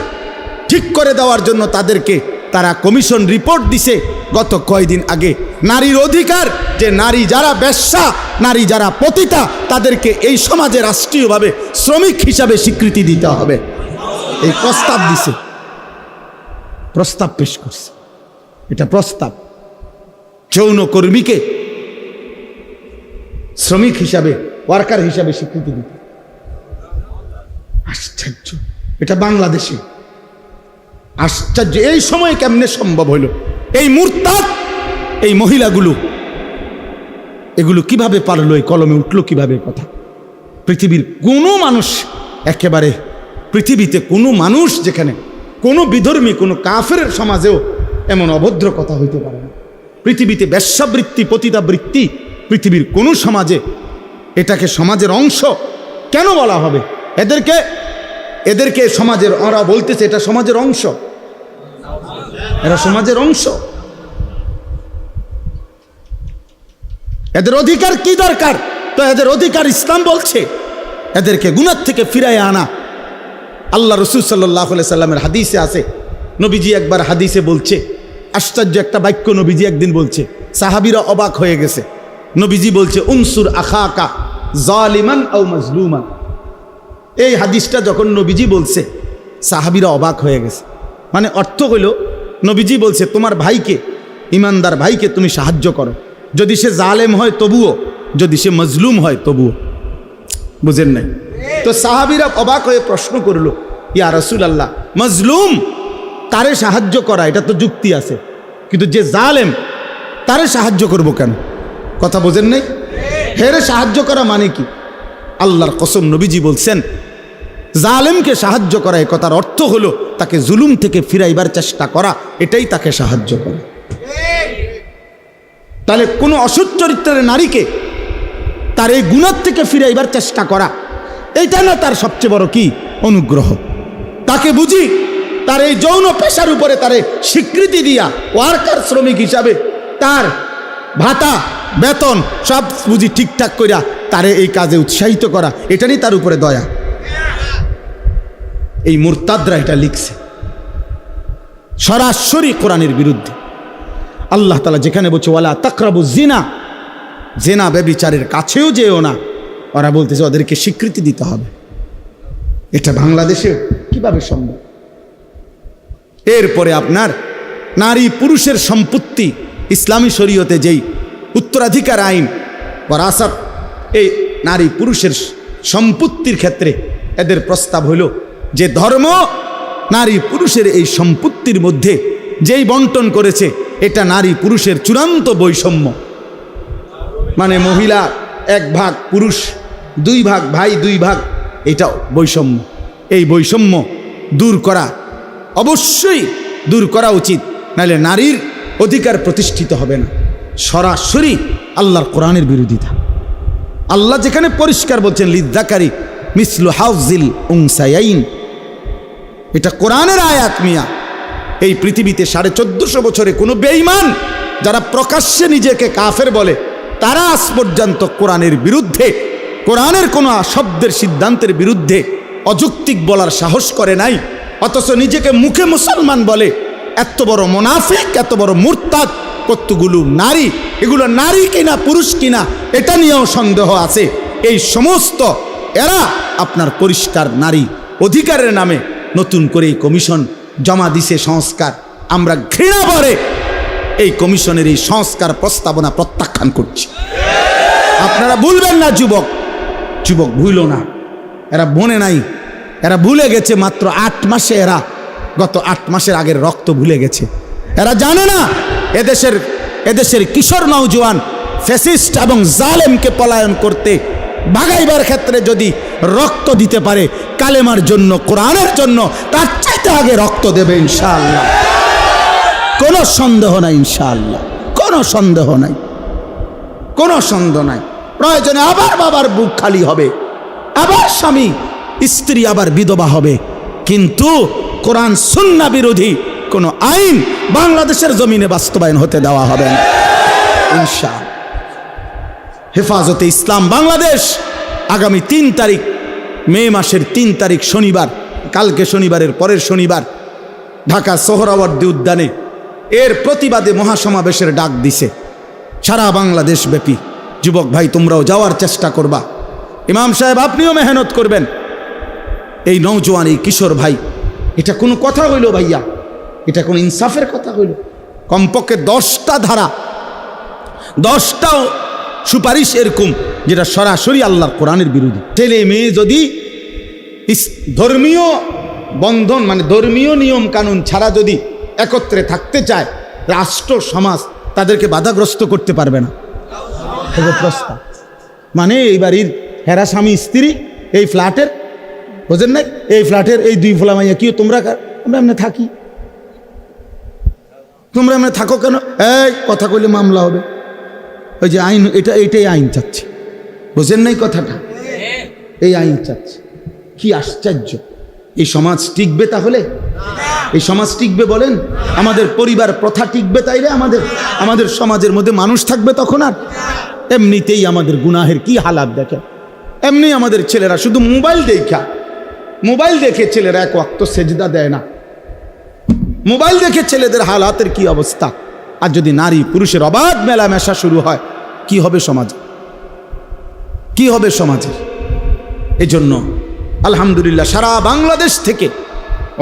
ঠিক করে দেওয়ার জন্য। তাদেরকে তারা কমিশন রিপোর্ট দিছে গত কয়েকদিন আগে, নারীর অধিকার, যে নারী যারা বেশ্যা, নারী যারা পতিতা, তাদেরকে এই সমাজে রাষ্ট্রীয়ভাবে শ্রমিক হিসাবে স্বীকৃতি দিতে হবে। এই প্রস্তাব দিছে, প্রস্তাব পেশ করছে। এটা প্রস্তাব, যৌনকর্মীকে শ্রমিক হিসাবে, ওয়ার্কার হিসাবে স্বীকৃতি দিতে। আশ্চর্য, এটা বাংলাদেশে আশ্চর্য। এই সময় কেমনে সম্ভব হইল? এই মুরতাদ, এই মহিলাগুলো, এগুলো কিভাবে পারলো, এই কলমে উঠলো কিভাবে কথা? পৃথিবীর কোনো মানুষ, একেবারে পৃথিবীতে কোনো মানুষ, যেখানে কোনো বিধর্মী, কোনো কাফেরের সমাজেও এমন অভদ্র কথা হইতে পারে না। পৃথিবীতে বেশ্যাবৃত্তি, পতিতাবৃত্তি পৃথিবীর কোনো সমাজে এটাকে সমাজের অংশ কেন বলা হবে? এদেরকে সমাজের, ওরা বলতেছে এটা সমাজের অংশ, এরা সমাজের অংশ। এদের অধিকার কি দরকার? তো এদের অধিকার ইসলাম বলছে এদেরকে গুনাহ থেকে ফিরায় আনা। আল্লাহ রসুল সাল্লাল্লাহু আলাইহি সাল্লামের হাদিসে আছে, নবীজি একবার হাদিসে বলছে, আশ্চর্য একটা বাক্য নবীজি একদিন বলছে, সাহাবীরা অবাক হয়ে গেছে। নবীজি বলছে, উনসুর আখাকা জালিমান আও মাজলুমান। এই হাদিসটা যখন নবীজি বলছে সাহাবীরা অবাক হয়ে গেছে। মানে অর্থ হইল, নবীজি বলছে তোমার ভাইকে, ইমানদার ভাইকে তুমি সাহায্য করো, যদি সে জালেম হয় তবুও, যদি সে মজলুম হয় তবুও। বুঝেন নাই? তো সাহাবীরা অবাক হয়ে প্রশ্ন করলো, ইয়া রাসূলুল্লাহ, মজলুম তারে সাহায্য করা এটা তো যুক্তি আছে, কিন্তু যে জালেম তারে সাহায্য করব কেন? কথা বোঝেন নাই? হেরে সাহায্য করা মানে কি? আল্লাহর কসম, নবীজি বলছেন জালেমকে সাহায্য করা, এ কথার অর্থ হলো তাকে জুলুম থেকে ফিরাইবার চেষ্টা করা, এটাই তাকে সাহায্য করে। তাহলে কোনো অসৎ চরিত্রের নারীকে তার এই গুনাহ থেকে ফিরাইবার চেষ্টা করা, এইটা না তার সবচেয়ে বড় কি অনুগ্রহ? তাকে বুঝি তার এই যৌন পেশার উপরে তারে স্বীকৃতি দিয়া ওয়ার্কার, শ্রমিক হিসাবে তার ভাতা বেতন সব বুঝি ঠিকঠাক করিয়া তারে এই কাজে উৎসাহিত করা, এটারই তার উপরে দয়া। এই মুরতাদরা এটা লিখছে সরাসরি কোরআনের বিরুদ্ধে। আল্লাহ তাআলা যেখানে বলছে ওয়ালা তাকরাবু জিনা, জেনা ব্যভিচারের কাছেও যেও না, ওরা বলতেছে ওদেরকে স্বীকৃতি দিতে হবে। এটা বাংলাদেশে কিভাবে সম্ভব? এরপরে আপনার নারী পুরুষের সম্পত্তি, ইসলামী শরীয়তে যেই উত্তরাধিকার আইন ওয়ারাসাত, এই নারী পুরুষের সম্পত্তির ক্ষেত্রে এদের প্রস্তাব হইল যে ধর্ম নারী পুরুষের এই সম্পত্তির মধ্যে যেই বন্টন করেছে, এটা নারী পুরুষের চূড়ান্ত বৈষম্য। মানে মহিলা 1 ভাগ, পুরুষ 2 ভাগ, ভাই 2 ভাগ, এটা বৈষম্য। এই বৈষম্য দূর করা, অবশ্যই দূর করা উচিত, নাহলে নারীর অধিকার প্রতিষ্ঠিত হবে না। সরাসরি আল্লাহর কোরআনের বিরোধিতা। আল্লাহ যেখানে পরিষ্কার বলছেন লিযযাকারি মিসলু হাযিল উনসায়াইন, এটা কোরআনের আয়াত মিয়া। এই পৃথিবীতে 1450 বছরে কোনো বেঈমান যারা প্রকাশ্যে নিজেকে কাফের বলে, তারা আজ পর্যন্ত কোরআনের বিরুদ্ধে, কোরআনের কোনো শব্দের সিদ্ধান্তের বিরুদ্ধে অযৌক্তিক বলার সাহস করে নাই। অথচ নিজেকে মুখে মুসলমান বলে। এত বড় মুনাফিক, এত বড় মুরতাদ। কতগুলো নারী, এগুলো নারী কিনা পুরুষ কিনা এটা নিয়েও সন্দেহ আছে। এই সমস্ত এরা আপনার পরিষ্কার নারী অধিকারের নামে নতুন করে এই কমিশন জমা দিছে সংস্কার। আমরা ঘৃণা ভরে এই কমিশনের এই সংস্কার প্রস্তাবনা প্রত্যাখ্যান করছি। আপনারা ভুলবেন না, যুবক ভুল না। এরা বনে নাই, এরা ভুলে গেছে মাত্র 8 মাসে, এরা গত 8 মাসের আগের রক্ত ভুলে গেছে। এরা জানে না এদেশের কিশোর নওজোয়ান ফ্যাসিস্ট এবং জালেমকে পলায়ন করতে ভাগাইবার ক্ষেত্রে যদি রক্ত দিতে পারে কালেমার জন্য, কোরআনের জন্য, তার চাইতে আগে রক্ত দেবে ইনশাআল্লাহ। কোনো সন্দেহ নাই, ইনশাআল্লাহ কোনো সন্দেহ নাই, কোনো সন্দেহ নাই। প্রয়োজনে আবার বাবার বুক খালি হবে, আবার স্বামী স্ত্রী আবার বিধবা হবে, কিন্তু কোরআন সুন্নাহ বিরোধী কোনো আইন বাংলাদেশের জমিনে বাস্তবায়ন হতে দেওয়া হবে না ইনশাআল্লাহ। হেফাজতে ইসলাম বাংলাদেশ আগামী 3 তারিখ, মে মাসের 3 তারিখ শনিবার, কালকে শনিবারের পরের শনিবার ঢাকা সোহরাওয়ার্দী উদ্যানে এর প্রতিবাদে মহাসমাবেশের ডাক দিছে সারা বাংলাদেশ ব্যাপী। যুবক ভাই, তোমরাও যাওয়ার চেষ্টা করবা। ইমাম সাহেব আপনিও মেহনত করবেন। এই নওজোয়ান, এই কিশোর ভাই, এটা কোনো কথা হইল ভাইয়া? এটা কোনো ইনসাফের কথা হইল? কমপক্ষে 10টা ধারা, 10টাও সুপারিশ এরকম যেটা সরাসরি আল্লাহর কোরআনের বিরোধী। ছেলে মেয়ে যদি ধর্মীয় বন্ধন, মানে ধর্মীয় নিয়ম কানুন ছাড়া যদি একত্রে থাকতে চায়, রাষ্ট্র সমাজ তাদেরকে বাধাগ্রস্ত করতে পারবে না। প্রস্তাব মানে এই বাড়ির হেরা স্বামী স্ত্রী এই ফ্ল্যাটের, বোঝেন নাই, এই ফ্ল্যাটের এই 2 ফোলা মাইয়া কি তোমরা, আমরা এমনি থাকি, তোমরা এমনি থাকো কেন? এই কথা কইলে মামলা হবে। ওই যে আইন, এটাই আইন চাচ্ছে। বোঝেন নাই কথাটা? এই আইন চাচ্ছে। কি আশ্চর্য! এই সমাজ টিকবে তাহলে? এই সমাজ টিকবে বলেন? আমাদের পরিবার প্রথা টিকবে তাইলে? আমাদের সমাজের মধ্যে মানুষ থাকবে তখন আর? এমনিতেই আমাদের গুনাহের কি হালাত দেখে। এমনি আমাদের ছেলেরা শুধু মোবাইল দেখে ছেলেরা এক ওয়াক্ত সেজদা দেয় না। মোবাইল দেখে ছেলেদের হালাতের কি অবস্থা! আর যদি নারী পুরুষের অবাধ মেলামেশা শুরু হয়, কি হবে সমাজে? কি হবে সমাজে? এজন্য আলহামদুলিল্লাহ সারা বাংলাদেশ থেকে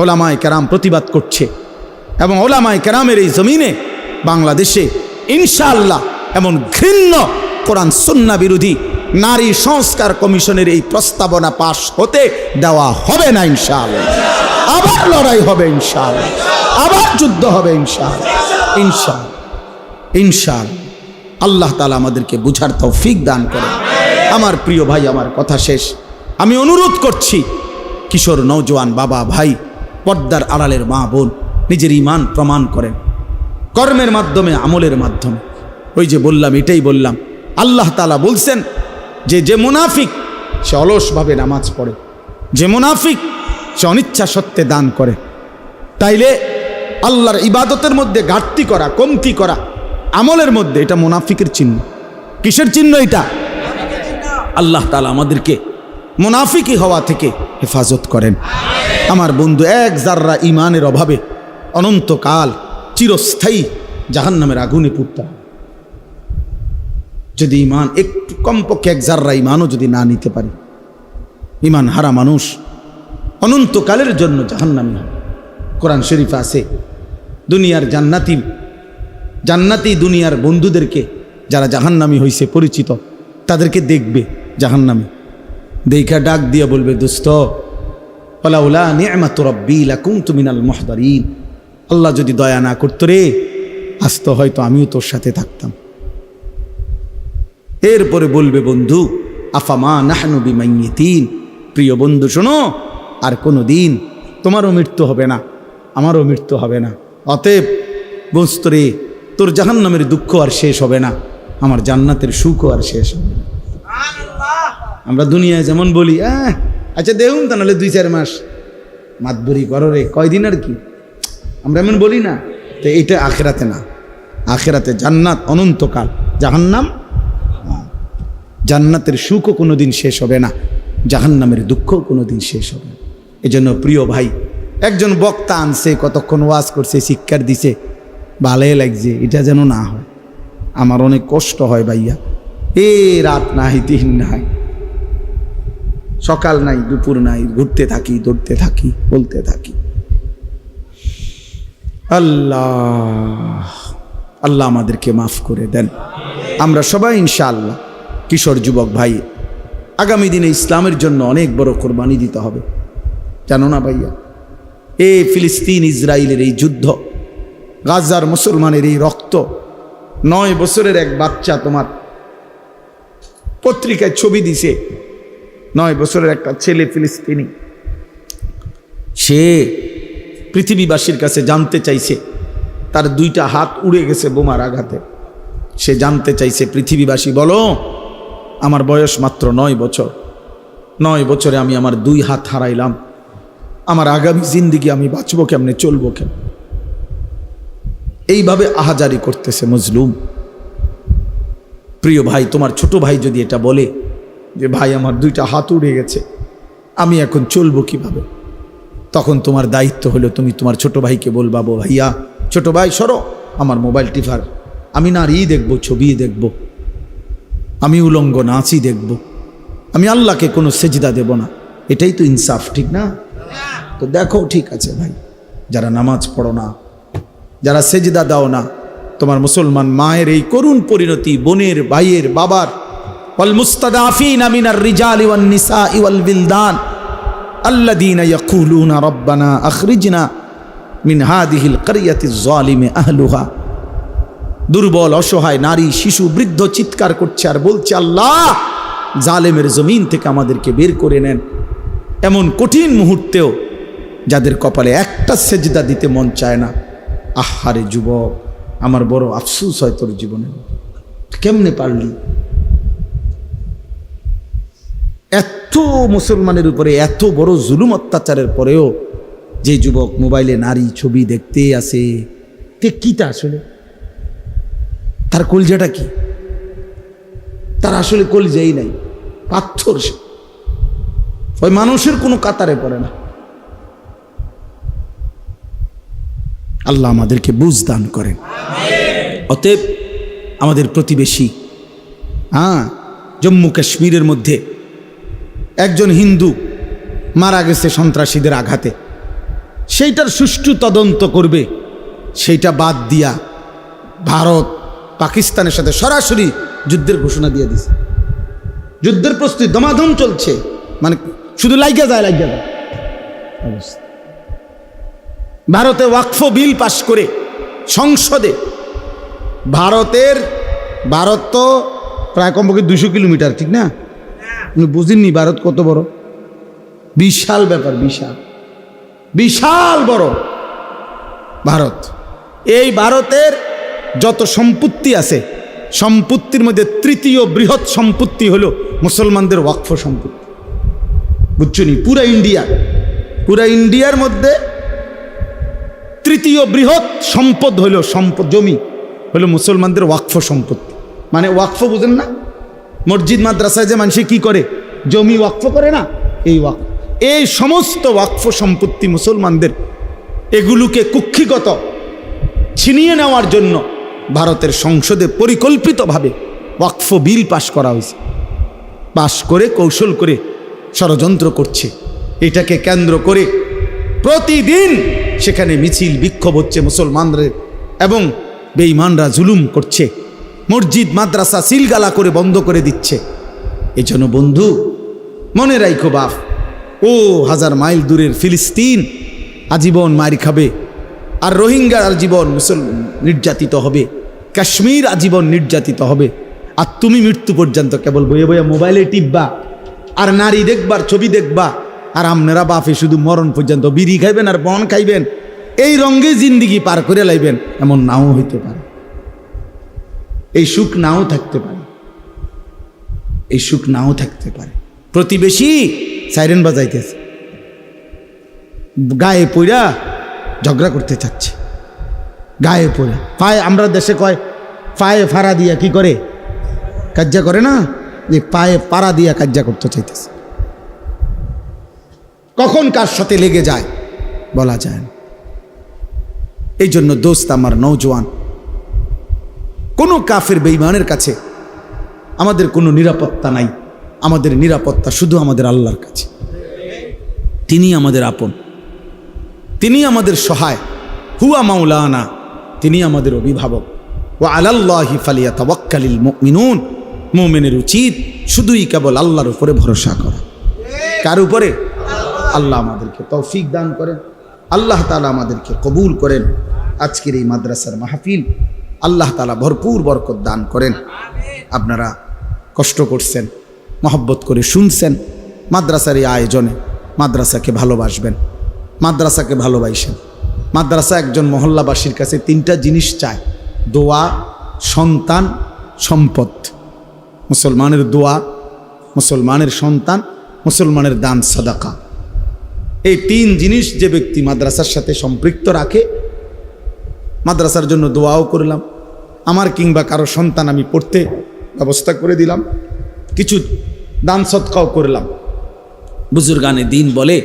ওলামায়ে কেরাম প্রতিবাদ করছে, এবং ওলামায়ে কেরামের এই জমিনে বাংলাদেশে ইনশাআল্লাহ এমন ঘৃণ্য কোরআন সুন্নাহ বিরোধী নারী সংস্কার কমিশনের এই প্রস্তাবনা পাশ হতে দেওয়া হবে না ইনশাআল্লাহ। আবার লড়াই হবে ইনশাআল্লাহ, আবার যুদ্ধ হবে ইনশাআল্লাহ, ইনশাআল্লাহ, ইনশাআল্লাহ। আল্লাহ তাআলা আমাদেরকে বুঝার তৌফিক দান করেন। আমার প্রিয় ভাই, আমার কথা শেষ। আমি অনুরোধ করছি, কিশোর নওজোয়ান বাবা ভাই, পর্দার আড়ালের মা বোন, নিজের ঈমান প্রমাণ করেন কর্মের মাধ্যমে, আমলের মাধ্যমে। ওই যে বললাম, এটাই বললাম, আল্লাহ তাআলা বলছেন যে মুনাফিক সে অলসভাবে নামাজ পড়ে, যে মুনাফিক সে অনিচ্ছা সত্ত্বে দান করে। তাইলে আল্লাহর ইবাদতের মধ্যে ঘাটতি করা, কমতি করা, আমলের মধ্যে, এটা মুনাফিকের চিহ্ন। কিসের চিহ্ন এটা? আল্লাহ তাআলা আমাদেরকে মুনাফিকি হওয়া থেকে হেফাজত করেন। আমার বন্ধু, এক জাররা ইমানের অভাবে অনন্তকাল চিরস্থায়ী জাহান্নামের আগুনে পুড়তে হবে। যদি ইমান একটু কমপক্ষে এক জাররা ইমানও যদি না নিতে পারি, ইমান হারা মানুষ অনন্তকালের জন্য জাহান্নামী হবে। কোরআন শরীফে আছে, দুনিয়ার জান্নাতি দুনিয়ার বন্ধুদেরকে যারা জাহান্নামী হয়েছে পরিচিত, তাদেরকে দেখবে জাহান্নামী, দেখা ডাক দিয়ে বলবে, দোস্ত ওয়ালাউলা নি'মাতু রাব্বি লাকুনতু মিনাল মুহদারিন। আল্লাহ যদি দয়া না করতো রে, আজ তো হয়তো আমিও তোর সাথে থাকতাম। এরপরে বলবে, বন্ধু আফামা নাহনু বিমাইয়িতিন, প্রিয় বন্ধু শোনো, আর কোনো দিন তোমারও মৃত্যু হবে না, আমারও মৃত্যু হবে না। অতএব বুঝতো রে, তোর জাহান্নামের দুঃখ আর শেষ হবে না, আমার জান্নাতের সুখও আর শেষ হবে না। আমরা দুনিয়ায় যেমন বলি, আচ্ছা দেখুন তা নাহলে 2-4 মাস মাতবরি করো রে, কয়দিন আর কি, আমরা এমন বলি না? তো এইটা আখেরাতে না। আখেরাতে জান্নাত অনন্তকাল, জাহান্নাম, জান্নাতের সুখও কোনোদিন শেষ হবে না, জাহান্নামের দুঃখও কোনোদিন শেষ হবে না। এজন্য প্রিয় ভাই, একজন বক্তা আনছে, কতক্ষণ ওয়াজ করছে, শিক্ষার দিছে, ভালোই লাগছে, এটা যেন না হয়। আমার অনেক কষ্ট হয় ভাইয়া, রাত নাই, দিন নাই, সকাল নাই, দুপুর নাই, ঘুরতে থাকি, দৌড়তে থাকি, বলতে থাকি। আল্লাহ আমাদেরকে মাফ করে দেন। আমরা সবাই ইনশাআল্লাহ, কিশোর যুবক ভাই, আগামী দিনে ইসলামের জন্য অনেক বড় কোরবানি দিতে হবে, জানো না ভাইয়া? ফিলিস্তিন ইসরায়েলের এই যুদ্ধ, গাজার মুসলমানের এই রক্ত, 9 বছরের এক বাচ্চা, তোমার পত্রিকায় ছবি দিছে, 9 বছরের একটা ছেলে ফিলিস্তিনি, সে পৃথিবীবাসীর কাছে জানতে চাইছে, তার 2টা হাত উড়ে গেছে বোমার আঘাতে। সে জানতে চাইছে, পৃথিবীবাসী বলো, আমার বয়স মাত্র 9 বছর, 9 বছরে আমি আমার 2 হাত হারাইলাম, আমার আগামী জিন্দিগি আমি বাঁচবো কেমনে, চলবো কেমন? এইভাবে আহাজারি করতেছে মজলুম। প্রিয় ভাই, তোমার ছোট ভাই যদি এটা বলে যে ভাই আমার 2টা হাত উড়ে গেছে, আমি এখন চলবো কিভাবে, তখন তোমার দায়িত্ব হলো তুমি তোমার ছোট ভাইকে বলবা, ভাইয়া, ছোট ভাই সরো, আমার মোবাইল টিফার, আমি নারী দেখবো, ছবি দেখবো, আমি উলঙ্গ নাচই দেখবো, আমি আল্লাহকে কোনো সেজদা দেব না। এটাই তো ইনসাফ, ঠিক না? তো দেখো, ঠিক আছে ভাই, যারা নামাজ পড়ো না, যারা সেজদা দাও না, তোমার মুসলমান মায়ের এই করুণ পরিণতি, বোনের, ভাইয়ের, বাবার, ওয়াল মুস্তাদাফিনা মিনার রিজালি ওয়ান নিসাই ওয়াল বিলদান আল্লাযীনা ইয়াকুলুনা রাব্বানা আখরিজনা মিন হাযিহিল ক্বরিয়াতিজ যালিমি আহলুহা। দুর্বল, অসহায় নারী, শিশু, বৃদ্ধ চিৎকার করছে আর বলছে, আল্লাহ জালেমের জমিন থেকে আমাদেরকে বের করে নেন। এমন কঠিন মুহূর্তেও যাদের কপালে একটা সেজদা দিতে মন চায় না। আহারে যুবক, আমার বড় আফসোস হয় তোর জীবনে, কেমনে পারলি? এত মুসলমানের উপরে এত বড় জুলুম অত্যাচারের পরেও যে যুবক মোবাইলে নারী ছবি দেখতে আসে, কিটা আসলে তার কলজাটা কি? তার আসলে কলজাই নাই, পাথর সে, ওই মানুষের কোনো কাতারে পড়ে না। আল্লাহ আমাদেরকে বুঝ দান করেন। অতএব আমাদের প্রতিবেশী জম্মু কাশ্মীরের মধ্যে একজন হিন্দু মারা গেছে সন্ত্রাসীদের আঘাতে, সেইটার সুষ্ঠু তদন্ত করবে, সেইটা বাদ দিয়া ভারত পাকিস্তানের সাথে সরাসরি যুদ্ধের ঘোষণা দিয়ে দিছে। যুদ্ধের প্রস্তুতি দমাদম চলছে, মানে শুধু লাইগা যায় অবস্থা। ভারতে ওয়াকফ বিল পাশ করে সংসদে, ভারত তো প্রায় কমপক্ষে 200 কিলোমিটার, ঠিক না? বুঝিনি ভারত কত বড়, বিশাল ব্যাপার, বিশাল বড় ভারত। এই ভারতের যত সম্পত্তি আছে, সম্পত্তির মধ্যে তৃতীয় বৃহৎ সম্পত্তি হলো মুসলমানদের ওয়াকফ সম্পত্তি। বুঝছো নি? পুরা ইন্ডিয়ার মধ্যে তৃতীয় বৃহৎ সম্পদ হলো জমি হলো মুসলমানদের ওয়াকফ সম্পত্তি। মানে ওয়াকফ বুঝেন না? মসজিদ মাদ্রাসায় যে মানুষ কি করে, জমি ওয়াকফ করে না, এই ওয়াকফ। এই সমস্ত ওয়াকফ সম্পত্তি মুসলমানদের, এগুলোকে কুক্ষিগত ছিনিয়ে নেওয়ার জন্য ভারতের সংসদে পরিকল্পিতভাবে ওয়াকফ বিল পাশ করা হয়েছে। পাশ করে কৌশল করে ষড়যন্ত্র করছে। এটাকে কেন্দ্র করে প্রতিদিন সেখানে মিছিল বিক্ষোভ হচ্ছে মুসলমানদের, এবং বেঈমানরা জুলুম করছে, মসজিদ মাদ্রাসা সিলগালা করে বন্ধ করে দিচ্ছে। এই জন্য বন্ধু মনে রাখো বাপ, ও 1000 মাইল দূরের ফিলিস্তিন আজীবন মার খাবে, আর রোহিঙ্গা আজীবন নির্যাতিত হবে, কাশ্মীর আজীবন নির্যাতিত হবে, আর তুমি মৃত্যু পর্যন্ত কেবল বইয়ে বইয়ে মোবাইলে টিপবা আর নারী দেখবার ছবি দেখবা, আর আপনারা বাপে শুধু মরণ পর্যন্ত বিড়ি খাইবেন আর বন খাইবেন, এই রঙে জিন্দিগি পার করে লাইবেন। এমন নাও হইতে পারে, এই সুখ নাও থাকতে পারে, এই সুখ নাও থাকতে পারে। প্রতিবেশী সাইরেন বাজাইতেছে, গায়ে পইরা ঝগড়া করতে চাচ্ছে, গায়ে পড়ে পায়ে, আমরা দেশে কয় পায়ে ফাড়া দিয়া কি করে, কাজ্জা করে না, যে পায়ে পাড়া দিয়া কাজ্জা করতে চাইতেছে। কখন কার সাথে লেগে যায় বলা যায় না। এই জন্য দোস্ত আমার নওজোয়ান, কোনো কাফের বেঈমানের কাছে আমাদের কোনো নিরাপত্তা নাই। আমাদের নিরাপত্তা শুধু আমাদের আল্লাহর কাছে। তিনি আমাদের আপন, তিনি আমাদের সহায়, হুয়া মাওলানা, তিনি আমাদের অভিভাবক। ওয়া আলাল্লাহি ফালিয়াতাওয়াক্কালিল মুমিনুন, মুমিনের উচিত শুধুই কেবল আল্লাহর উপরে ভরসা করা। কার উপরে? আল্লাহ আমাদেরকে তৌফিক দান করেন, আল্লাহ তাআলা আমাদেরকে কবুল করেন। আজকের এই মাদ্রাসার মাহফিল আল্লাহ তাআলা ভরপুর বরকত দান করেন। আপনারা কষ্ট করছেন, মহব্বত করে শুনছেন, মাদ্রাসার এই আয়োজনে মাদ্রাসাকে ভালোবাসবেন, মাদ্রাসাকে ভালোবাসেন। মাদ্রাসা একজন মহল্লাবাসীর কাছে 3টা জিনিস চায়: দোয়া, সন্তান, সম্পদ। মুসলমানের দোয়া, মুসলমানের সন্তান, মুসলমানের দান সাদাকা। এই 3 জিনিস যে ব্যক্তি মাদ্রাসার সাথে সম্পৃক্ত রাখে, মাদ্রাসার জন্য দোয়াও করলাম, আমার কিংবা কারো সন্তান আমি পড়তে ব্যবস্থা করে দিলাম, কিছু দান সদকাও করলাম। বুজুর্গানে দিন বলে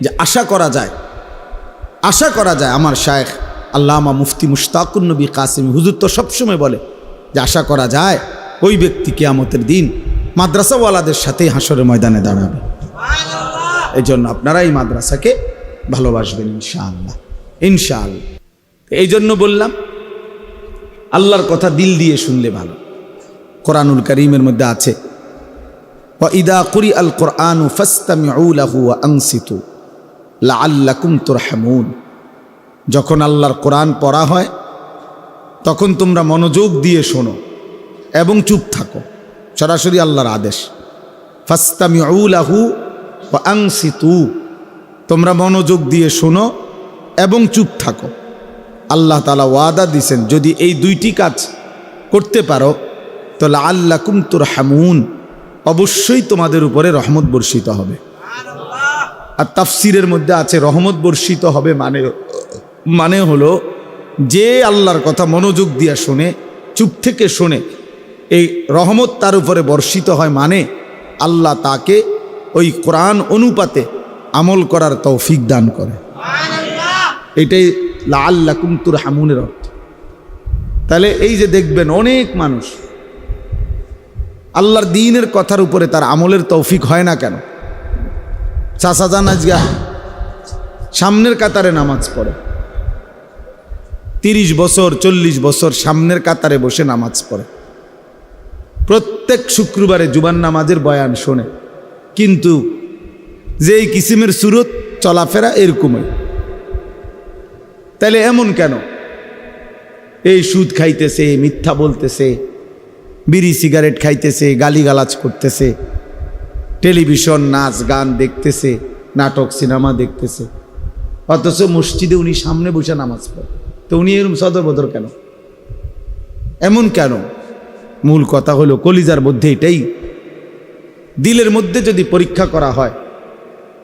যে আশা করা যায় আমার শায়েখ আল্লামা মুফতি মুশতাকুন নবী কাসিম হুজুর তো সবসময় বলে যে আশা করা যায় ওই ব্যক্তি কিয়ামতের দিন মাদ্রাসাওয়ালাদের সাথেই হাসরের ময়দানে দাঁড়াবে। এই জন্য আপনারা এই মাদ্রাসাকে ভালোবাসবেন ইনশাআল্লাহ, ইনশাআল্লাহ। এই জন্য বললাম আল্লাহর কথা দিল দিয়ে শুনলে ভালো। কোরআনুল কারীমের মধ্যে আছে, ওয়া ইদা কুরিআল কুরআনু ফাসতামিউ লাহু ওয়া আনসিতু লাআল্লাকুম তুরহামুন। যখন আল্লাহর কোরআন পড়া হয় তখন তোমরা মনোযোগ দিয়ে শোনো এবং চুপ থাকো। সরাসরি আল্লাহর আদেশ, ফাসতামিউ লাহু ওয়া আনসিতু, তোমরা মনোযোগ দিয়ে শোনো এবং চুপ থাকো। আল্লাহ তাআলা ওয়াদা দিয়েছেন যদি এই 2টি কাজ করতে পারো তো লাআল্লাকুম তুরহামুন, অবশ্যই তোমাদের উপরে রহমত বর্ষিত হবে। আর তাফসিরের মধ্যে আছে রহমত বর্ষিত হবে মানে হলো যে আল্লাহর কথা মনোযোগ দিয়ে শোনে, চুপ থেকে শোনে, এই রহমত তার উপরে বর্ষিত হয়, মানে আল্লাহ তাকে ওই কোরআন অনুপাতে আমল করার তৌফিক দান করে। এটাই লাআল্লাকুম তুরহামুনের অর্থ। তাহলে এই যে দেখবেন অনেক মানুষ আল্লাহর দ্বীনের কথার উপরে তার আমলের তৌফিক হয় না কেন? চাচাজান আজগা সামনের কাতারে নামাজ পড়ে, 30 বছর 40 বছর সামনের কাতারে বসে নামাজ পড়ে, প্রত্যেক শুক্রবারে জুমার নামাজের বয়ান শোনে, কিন্তু যেই কিসিমের সুরত চলাফেরা এরকমই। তাহলে এমন কেন? এই সুদ খাইতেছে, মিথ্যা বলতেছে, বিড়ি সিগারেট খাইতেছে, গালিগালাজ করতেছে, টেলিভিশন নাচ গান দেখতেছে, নাটক সিনেমা দেখতেছে, অথচ মসজিদে উনি সামনে বসে নামাজ পড়ে। তো উনি এরকম সদরবদর কেন? এমন কেন? মূল কথা হলো কলিজার মধ্যে এটাই, দিলের মধ্যে যদি পরীক্ষা করা হয়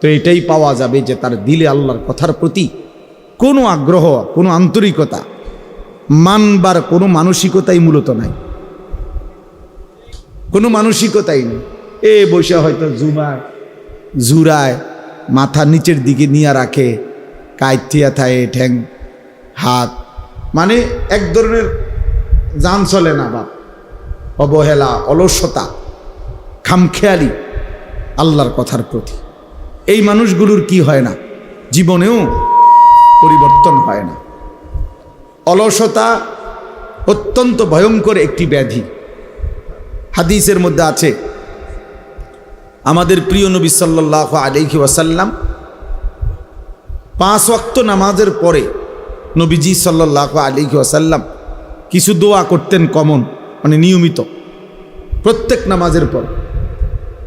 তো এটাই পাওয়া যাবে যে তার দিলে আল্লাহর কথার প্রতি কোনো আগ্রহ, কোনো আন্তরিকতা, মানবার কোনো মানসিকতাই মূলত নাই, কোনো মানসিকতাই নেই। এ বসে হয়তো জুরায় মাথা নিচের দিকে নিয়ে রাখে, কাইথিয়া থায়ে ঠ্যাং হাত, মানে এক ধরনের জান চলে না বাপ, অবহেলা, অলসতা, খামখেয়ালি আল্লাহর কথার প্রতি। এই মানুষগুলোর কি হয় না? জীবনেও পরিবর্তন হয় না। অলসতা অত্যন্ত ভয়ঙ্কর একটি ব্যাধি। হাদিসের মধ্যে আছে আমাদের প্রিয় নবী সাল্লাল্লাহু আলাইহি ওয়াসাল্লাম 5 ওয়াক্ত নামাজের পরে নবীজি সাল্লাল্লাহু আলাইহি ওয়াসাল্লাম কিছু দোয়া করতেন কমন, মানে নিয়মিত প্রত্যেক নামাজের পর।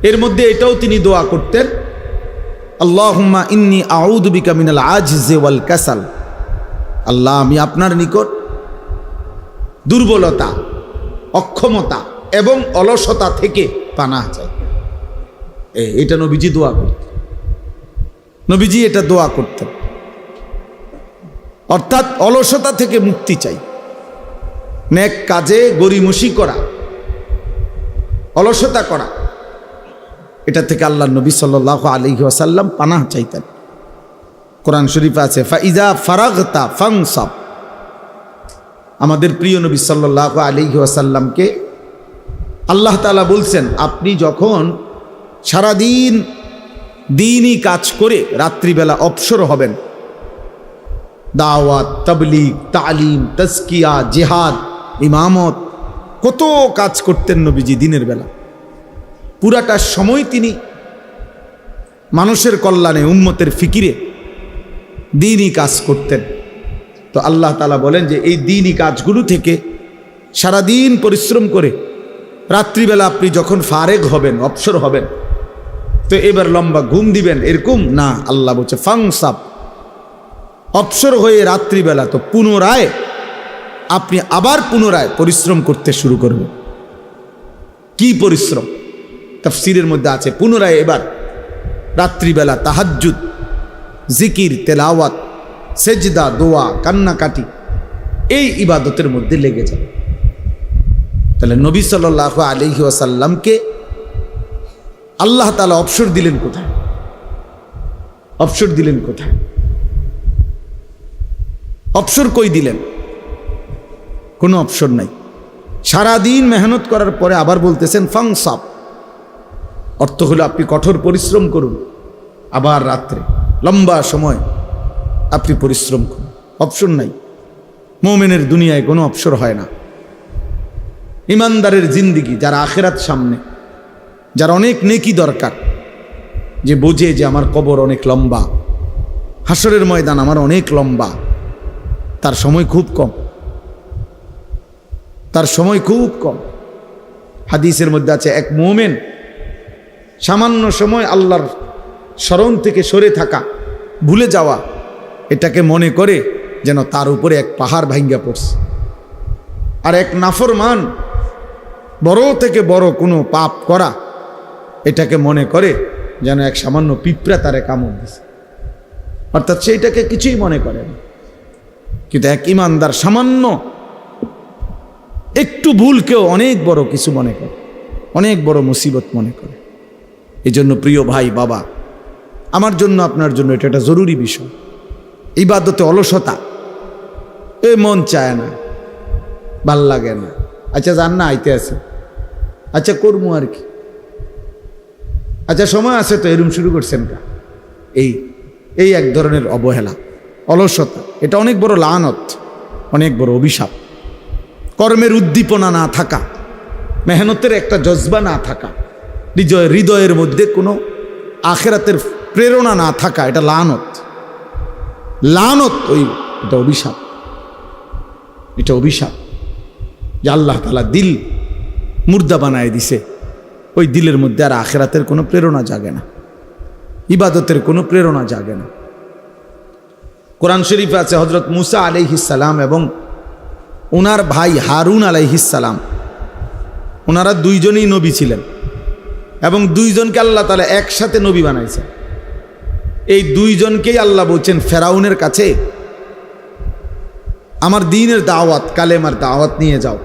এর মধ্যে এটাও তিনি দোয়া করতেন, আল্লাহুম্মা ইন্নী আউযু বিকা মিনাল আজজি ওয়াল কাসাল। আল্লাহ, আমি আপনার নিকট দুর্বলতা, অক্ষমতা এবং অলসতা থেকে পানাহ চাই। এটা নবীজি দোয়া করতেন, নবীজি এটা দোয়া করতেন, অর্থাৎ অলসতা থেকে মুক্তি চাই, নেক কাজে গরিমসি করা, অলসতা করা, এটা থেকে আল্লাহ নবী সাল্লাল্লাহু আলাইহি ওয়াসাল্লাম পানাহ চাইতেন। কোরআন শরীফে আছে ফাইজা ফারাগতা ফানসাব। আমাদের প্রিয় নবী সাল্লাল্লাহু আলাইহি ওয়াসাল্লামকে আল্লাহ তাআলা বলছেন, আপনি যখন সারাদিন দিনই কাজ করে রাত্রিবেলা অবসর হবেন, দাওয়াত, তাবলীগ, তালিম, তাজকিয়া, জিহাদ, ইমামত, কত কাজ করতেন নবীজি দিনের বেলা। পুরাটা সময় তিনি মানুষের কল্যাণে, উম্মতের ফিকিরে দিনই কাজ করতেন। তো আল্লাহ তাআলা বলেন যে এই দিনই কাজগুলো থেকে সারাদিন পরিশ্রম করে রাত্রিবেলা আপনি যখন ফারেগ হবেন, অবসর হবেন, তো এবার লম্বা ঘুম দিবেন এরকম না। আল্লাহ বলছে ফাংসাব, অবসর হয়ে রাত্রিবেলা তো পুনরায় আপনি আবার পুনরায় পরিশ্রম করতে শুরু করবেন। কি পরিশ্রম? তাফসীরের মধ্যে আছে পুনরায় এবার রাত্রিবেলা তাহাজ্জুদ, জিকির, তেলাওয়াত, সেজদা, দোয়া, কান্নাকাটি, এই ইবাদতের মধ্যে লেগে যাবে। তাহলে নবী সাল্লাল্লাহু আলাইহি ওয়াসাল্লামকে আল্লাহ তাআলা অবসর দিলেন কোথায়? অবসর দিলেন কোথায়? অবসর কই দিলেন? কোনো অবসর নাই। সারাদিন মেহনত করার পরে আবার বলতেছেন ফাংসাব, অর্থ হলো আপনি কঠোর পরিশ্রম করুন, আবার রাত্রে লম্বা সময় আপনি পরিশ্রম করুন। অবসর নাই। মুমিনের দুনিয়ায় কোনো অবসর হয় না। ইমানদারের জিন্দিগি, যারা আখিরাত সামনে, যার অনেক নেকি দরকার, যে বোঝে যে আমার কবর অনেক লম্বা, হাসরের ময়দান আমার অনেক লম্বা, তার সময় খুব কম, তার সময় খুব কম। হাদিসের মধ্যে আছে এক মুমিন সামান্য সময় আল্লাহর স্মরণ থেকে সরে থাকা, ভুলে যাওয়া, এটাকে মনে করে যেন তার উপরে এক পাহাড় ভাঙ্গা পড়ছে। আর এক নাফরমান বড় থেকে বড় কোনো পাপ করা এটাকে মনে করে যেন এক সামান্য পিঁপড়া তারে কামড় দিছে, অর্থাৎ সেইটাকে কিছুই মনে করে না। কিন্তু এক ইমানদার সামান্য একটু ভুলকেও অনেক বড় কিছু মনে করে, অনেক বড় মুসিবত মনে করে। এই জন্য প্রিয় ভাই বাবা, আমার জন্য আপনার জন্য এটা একটা জরুরি বিষয়। ইবাদতে অলসতা, এ মন চায় না, ভাল লাগে না, আচ্ছা যান না, আইতে আছে, আচ্ছা করবো আর কি, আচ্ছা সময় আছে তো, এরম শুরু করছেন কা, এই এক ধরনের অবহেলা, অলসতা, এটা অনেক বড় লানত, অনেক বড় অভিশাপ। কর্মের উদ্দীপনা না থাকা, মেহনতের একটা জজবা না থাকা, হৃদয়ের মধ্যে কোনো আখেরাতের প্রেরণা না থাকা, এটা লানত, লানত, এটা অভিশাপ, এটা অভিশাপ যে আল্লাহ তাআলা দিল মুর্দা বানায় দিছে। ওই দিলের মধ্যে আর আখেরাতের কোনো প্রেরণা জাগে না, ইবাদতের কোনো প্রেরণা জাগে না। কোরআন শরীফে আছে হযরত মুসা আলাইহিস সালাম এবং ওনার ভাই হারুন আলাইহিস সালাম, ওনারা দুইজনই নবী ছিলেন এবং দুইজনকে আল্লাহ তাআলা একসাথে নবী বানাইছেন। এই দুইজনকেই আল্লাহ বলছেন ফেরাউনের কাছে আমার দ্বীনের দাওয়াত, কালেমার দাওয়াত নিয়ে যাও।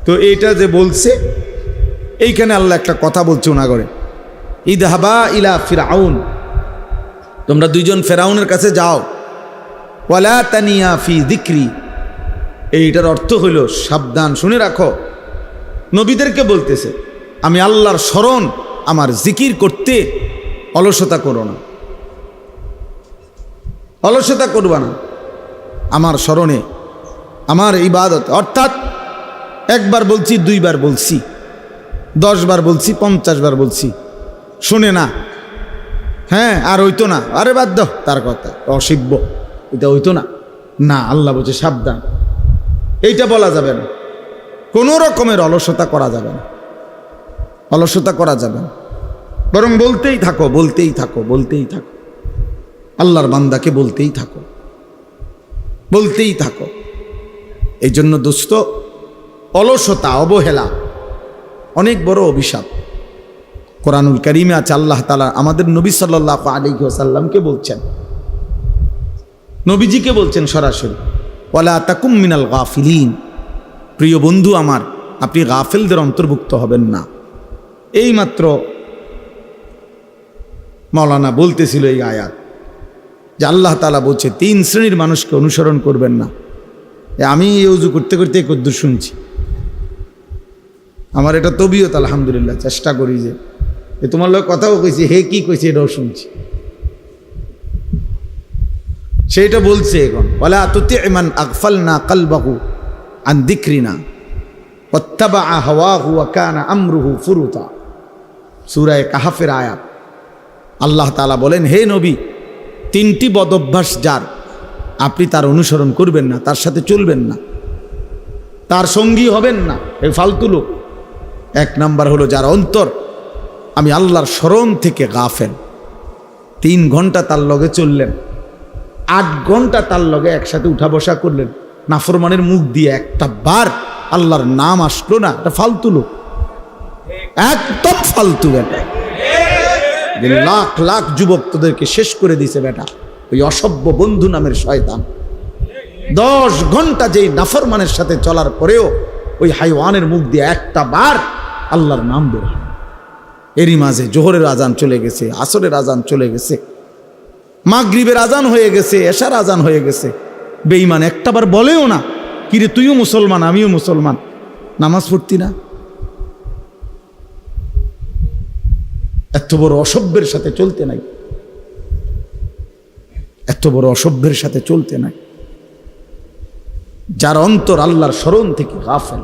তো এইটা যে বলছে, এইখানে আল্লাহ একটা কথা বলছে ওনাগরে, ইদহাবা ইলা ফিরাউন, তোমরা দুইজন ফেরাউনের কাছে যাও, ওয়ালা তানিয়া ফি যিকরি। এইটার অর্থ হইল সাবধান, শুনে রাখো, নবীদেরকে বলতেছে আমি আল্লাহর স্মরণ, আমার জিকির করতে অলসতা করো না, অলসতা করবা না আমার স্মরণে, আমার ইবাদত। অর্থাৎ একবার বলছি, দুইবার বলছি, 10 বার বলছি, 50 বার বলছি, শুনে না, হ্যাঁ আর হইতো না, আরে বাদ দাও তার কথা, অসিব্য, এটা হইতো না, না আল্লাহ বলছে সাবধান, এইটা বলা যাবে না, কোনো রকমের অলসতা করা যাবে না, অলসতা করা যাবে না, বরং বলতেই থাকো, বলতেই থাকো, বলতেই থাকো, আল্লাহর বান্দাকে বলতেই থাকো, বলতেই থাকো। এই জন্য দোস্ত, অলসতা, অবহেলা অনেক বড় অভিশাপ। কোরআনুল কারীমে আছে আল্লাহ তাআলা আমাদের নবী সাল্লাল্লাহু আলাইহি ওয়াসাল্লামকে বলছেন, নবীজিকে বলছেন সরাসরি, ওয়ালা তাকুম মিনাল গাফিলিন, প্রিয় বন্ধু আমার, আপনি গাফেলদের অন্তর্ভুক্ত হবেন না। এইমাত্র মাওলানা বলতেছিল এই আয়াত যে আল্লাহ তাআলা বলছে 3 শ্রেণীর মানুষকে অনুসরণ করবেন না। আমি এই উজু করতে করতে কদ্দুর শুনছি, আমার এটা তবিয়ত, আলহামদুলিল্লাহ, চেষ্টা করি যে তোমার লোক কথাও কইছি, হে কি কইছে এটাও শুনছি, সেইটা বলছে এখন, ওয়ালা তুতি মান আগফালনা কলবাহু আন যিকরিনা ওয়াত্তাবা হাওয়াহু ওয়া কানা আমরুহু ফুরুতা। সূরা কাহফের আয়াত। আল্লাহ তাআলা বলেন, হে নবী, 3টি বদ অভ্যাস যার, আপনি তার অনুসরণ করবেন না, তার সাথে চলবেন না, তার সঙ্গী হবেন না, এই ফালতু লোক। 1 নাম্বার হলো যার অন্তর আমি আল্লাহর স্মরণ থেকে গাফেল। 3 ঘন্টা তার লগে চললেন, 8 ঘন্টা তার লগে একসাথে উঠা বসা করলেন, নাফরমানের মুখ দিয়ে একটা বার আল্লাহর নাম আসলো না, এটা ফালতু লোক, একদম ফালতু বেটা। লাখ লাখ যুবক তোদেরকে শেষ করে দিছে বেটা, ওই অসভ্য বন্ধু নামের শয়তান। 10 ঘন্টা যেই নাফরমানের সাথে চলার পরেও ওই হাইওয়ানের মুখ দিয়ে একটা বার আল্লাহর নাম বের হয়। এরই মাঝে জোহরের আজান চলে গেছে, আসরের আজান চলে গেছে, মাগরিবের আজান হয়ে গেছে, এশার আজান হয়ে গেছে। বেঈমান একটাবার বলেও না, কিরে তুইও মুসলমান আমিও মুসলমান, নামাজ পড়তি না? এত বড় অসভ্যের সাথে চলতে নাই, এত বড় অসভ্যের সাথে চলতে নাই। যার অন্তর আল্লাহর স্মরণ থেকে গাফেল,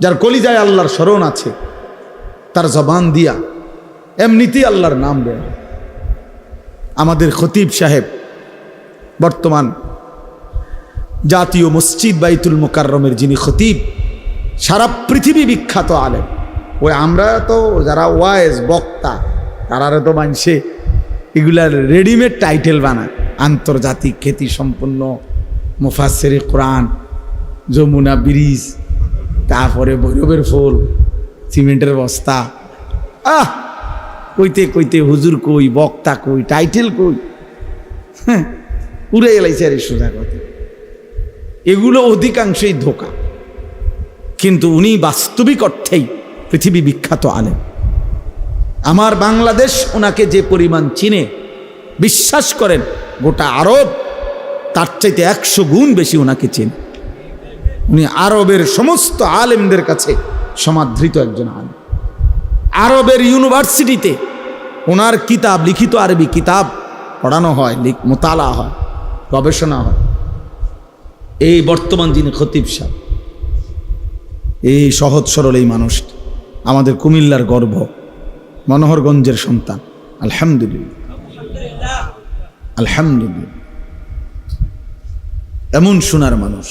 যার কলিজায় আল্লাহর স্মরণ আছে, তার জবান দিয়া এমনিতেই আল্লাহর নাম বের হয়। আমাদের খতিব সাহেব বর্তমান জাতীয় মসজিদ বাইতুল মুকাররমের যিনি খতিব, সারা পৃথিবী বিখ্যাত আলেম। ওই আমরা তো যারা ওয়াইজ বক্তা, তারা তো মানছে এগুলার রেডিমেড টাইটেল বানায়, আন্তর্জাতিক খ্যাতি সম্পন্ন মুফাসসিরে কোরআন, যমুনা ব্রিজ, তারপরে ভৈরবের ফুল, সিমেন্টের বস্তা, কইতে কইতে হুজুর কই, বক্তা কই, টাইটেল কই, হ্যাঁ উড়ে এলাইছে আর সোজা কথা। এগুলো অধিকাংশই ধোঁকা, কিন্তু উনি বাস্তবিক অর্থেই পৃথিবী বিখ্যাত আলেম। আমার বাংলাদেশ ওনাকে যে পরিমাণ চিনে, বিশ্বাস করেন গোটা আরব তার চাইতে 100 গুণ বেশি ওনাকে চিনে। উনি আরবের সমস্ত আলেমদের কাছে সমাদৃত একজন আলেম। আরবের ইউনিভার্সিটিতে ওনার কিতাব, লিখিত আরবি কিতাব পড়ানো হয়, মোতালা হয়, গবেষণা হয়। এই বর্তমান যিনি খতিব সাহেব, এই সহজ সরল এই মানুষটি আমাদের কুমিল্লার গর্ব, মনোহরগঞ্জের সন্তান। আলহামদুলিল্লাহ, আলহামদুলিল্লাহ। এমন সোনার মানুষ,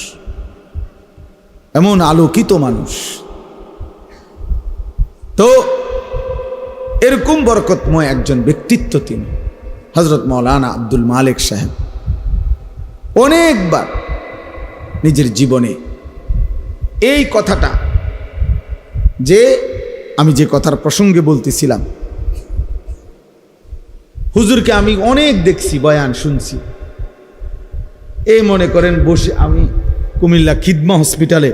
এমন আলোকিত মানুষ। তো এরকম বরকতময় একজন ব্যক্তিত্ব তিনি হযরত মাওলানা আব্দুল মালিক সাহেব। অনেকবার নিজের জীবনে এই কথাটা, যে আমি যে কথার প্রসঙ্গে বলতেছিলাম, হুজুরকে আমি অনেক দেখছি, বয়ান শুনছি। এই মনে করেন বসে আমি কুমিল্লা খিদমা হসপিটালে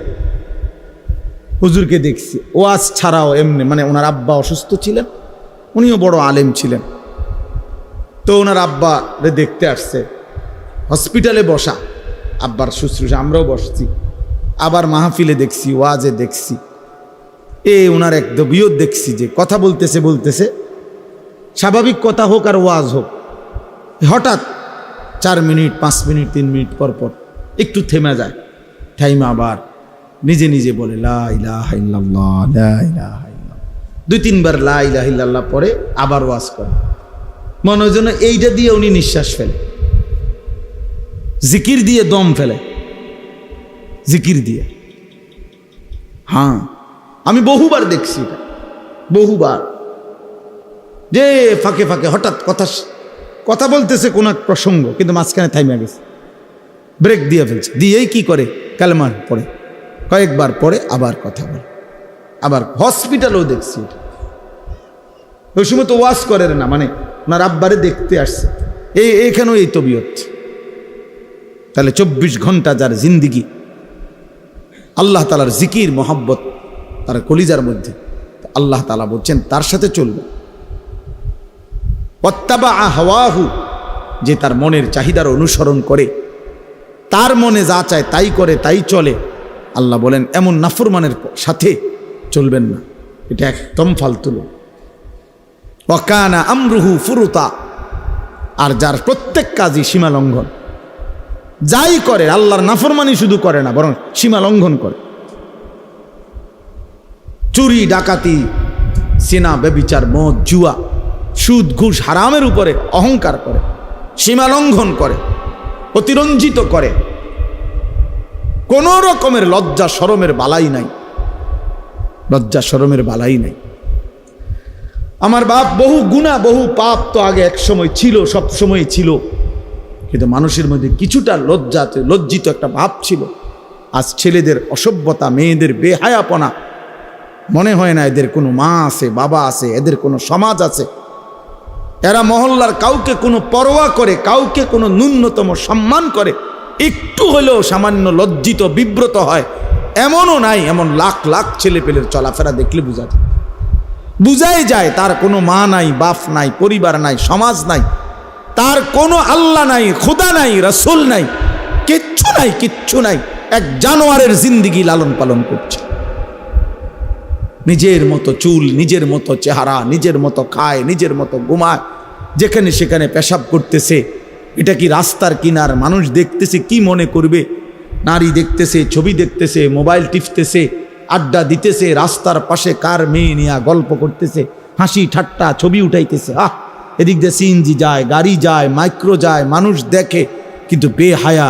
হুজুরকে দেখছি, ওয়াজ ছাড়াও এমনি, মানে ওনার আব্বা অসুস্থ ছিলেন, উনিও বড় আলেম ছিলেন। তো ওনার আব্বা দেখতে আসছে, হসপিটালে বসা আব্বার শুশ্রূষা, আমরাও বসছি। আবার মাহফিলে দেখছি, ওয়াজে দেখছি, ওনার এক দবিয়ত দেখছি যে কথা বলতেছে বলতেছে, স্বাভাবিক কথা হোক আর ওয়াজ হোক, হঠাৎ 4 মিনিট 5 মিনিট 3 মিনিট পর পর একটু থেমে যায়, থাইমা আবার নিজে নিজে বলে লা ইলাহা ইল্লাল্লাহ, লা ইলাহা ইল্লাল্লাহ। 2-3 বার লা ইলাহা ইল্লাল্লাহ পরে আবার ওয়াজ করে। মনে হয় যেন এইটা দিয়ে উনি নিঃশ্বাস ফেলে, জিকির দিয়ে দম ফেলে, জিকির দিয়ে। হ্যাঁ, আমি বহুবার দেখছি এটা, বহুবার, যে ফাঁকে ফাঁকে হঠাৎ কথা বলতেছে কোন এক প্রসঙ্গ, কিন্তু মাঝখানে থাইমা গেছে, ব্রেক দিয়ে ফেলছে, দিয়েই কি করে কালেমা পড়ে, কয়েকবার পরে আবার কথা বলে। আবার হসপিটালেও দেখছি এটা। ওই সময় তো ওয়াজ করে না, মানে ওনার আব্বারে দেখতে আসছে, এইখানেও এই তবিয়ত। তাহলে 24 ঘন্টা যার জিন্দিগি আল্লাহ তাআলার জিকির মোহাব্বত তার কলিজার মধ্যে, আল্লাহ তাআলা বলছেন তার সাথে চলবে। ওয়াত্তাবা হাওয়াহু, যে তার মনের চাহিদার অনুসরণ করে, তার মনে যা চায় তাই করে, তাই চলে, আল্লাহ বলেন এমন নাফরমানের সাথে চলবেন না, এটা একদম ফালতু লোক। ওয়া কানা আমরুহু ফুরুতা, আর যার প্রত্যেক কাজই সীমা লঙ্ঘন, যাই করে আল্লাহর নাফরমানি শুধু করে না, বরং সীমা লঙ্ঘন করে। চুরি, ডাকাতি, সিনা, ব্যভিচার, মদ, জুয়া, সুদ, ঘুষ, হারামের উপরে অহংকার করে, সীমা লঙ্ঘন করে, অতিরঞ্জিত করে, কোন রকমের লজ্জা শরমের বালাই নাই, লজ্জা শরমের বালাই নাই। আমার বাপ বহু গুনাহ, বহু পাপ তো আগে এক সময় ছিল, সব সময় ছিল, কিন্তু মানুষের মধ্যে কিছুটা লজ্জিত একটা ভাব ছিল। আজ ছেলেদের অসভ্যতা, মেয়েদের বেহায়াপনা, মনে হয় না এদের কোনো মা আছে, বাবা আছে, এদের কোনো সমাজ আছে। এরা মহল্লার কাউকে কোনো পরোয়া করে, কাউকে কোনো ন্যূনতম সম্মান করে, একটু হলেও সামান্য লজ্জিত বিব্রত হয় এমনও নাই। এমন লাখ লাখ ছেলে পেলের চলাফেরা দেখলে বুঝাই যায় তার কোনো মা নাই, বাপ নাই, পরিবার নাই, সমাজ নাই, তার কোনো আল্লাহ নাই, খোদা নাই, রাসূল নাই, কিচ্ছু নাই, কিচ্ছু নাই। এক জানোয়ারের জিন্দিগি লালন পালন করছে, নিজের মতো চুল, নিজের মতো চেহারা, নিজের মতো খায়, নিজের মতো ঘুমায়, যেখানে সেখানে পেশাব করতেছে। এটা কি রাস্তার কিনার, মানুষ দেখতেছে কি মনে করবে? নারী দেখতেছে, ছবি দেখতেছে, মোবাইল টিপতেছে, আড্ডা দিতেছে, রাস্তার পাশে কার মেয়ে নিয়ে গল্প করতেছে, হাসি ঠাট্টা ছবি উঠাইতেছে। এদিক দিয়ে সিএনজি যায়, গাড়ি যায়, মাইক্রো যায়, মানুষ দেখে, কিন্তু বেহায়া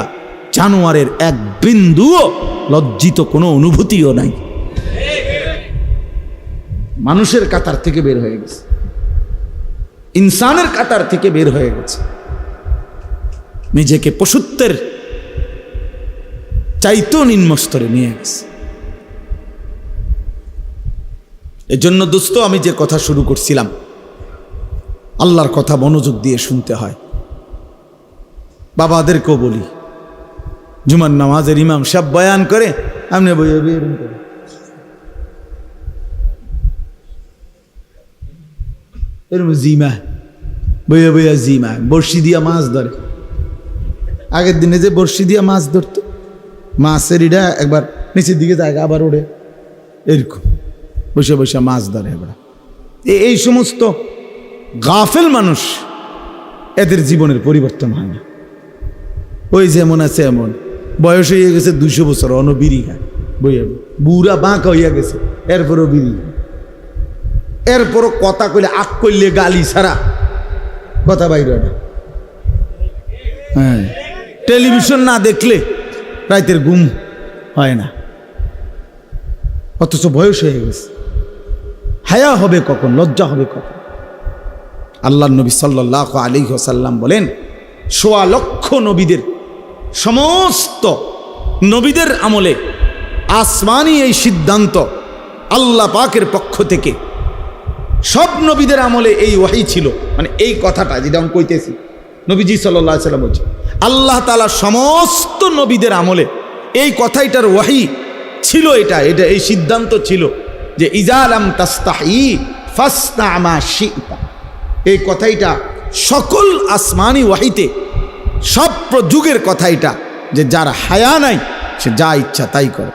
জানোয়ারের এক বিন্দুও লজ্জিত কোনো অনুভূতিও নাই। মানুষের কাতার থেকে বের হয়ে গেছে, ইনসানের কাতার থেকে বের হয়ে গেছে, নিজেকে পশুত্বের চাইতেও নিম্ন স্তরে নিয়ে গেছে। এজন্য দোস্ত, আমি যে কথা শুরু করছিলাম, আল্লাহর কথা মনোযোগ দিয়ে শুনতে হয়। বাবাদেরকেও বলি, জুমার নামাজের ইমাম সাহেব বয়ান করে, আপনি বইয়া বেরুন করে এরকম জিমা বইয়া বইয়া জিমা বড়শি দিয়া মাছ ধরে। আগের দিনে যে বড়শি দিয়া মাছ ধরতো, মাছের ইটা একবার নিচের দিকে যায় আবার ওড়ে, এরকম বসে বসে মাছ ধরে। এবার এই সমস্ত গাফেল মানুষ, এদের জীবনের পরিবর্তন হয় না। ওই যেমন আছে এমন, বয়স হয়ে গেছে 200 বছর, অন বিড়ি খায় বইয়া, বুড়া বাঁকা হইয়া গেছে, এরপরও বিড়ি, এরপরও কথা কইলে আগ করলে গালি ছাড়া কথা বাইরে না। হ্যাঁ, টেলিভিশন না দেখলে রাতের ঘুম হয় না, অথচ বয়স হয়ে গেছে। হায়া হবে কখন, লজ্জা হবে কখন? আল্লাহ নবী সাল্লাল্লাহু আলাইহি ওয়াসাল্লাম বলেন, 1.25 লক্ষ নবীদের, সমস্ত নবীদের আমলে আসমানি এই সিদ্ধান্ত আল্লাহ পাকের পক্ষ থেকে, সব নবীদের আমলে এই ওয়াহি ছিল। মানে এই কথাটা যেটা আমি কইতেছি, নবীজি সাল্লাল্লাহু আলাইহি ওয়াসাল্লাম বলছে, আল্লাহ তাআলা সমস্ত নবীদের আমলে এই কথাটার ওয়াহি ছিল। এটা এই সিদ্ধান্ত ছিল যে ইজা লাম তাস্তাহি ফাসনা মা শিতা। এই কথাইটা সকল আসমানি ওয়াহিতে, সব যুগের কথা এটা, যে যার হায়া নাই সে যা ইচ্ছা তাই করে,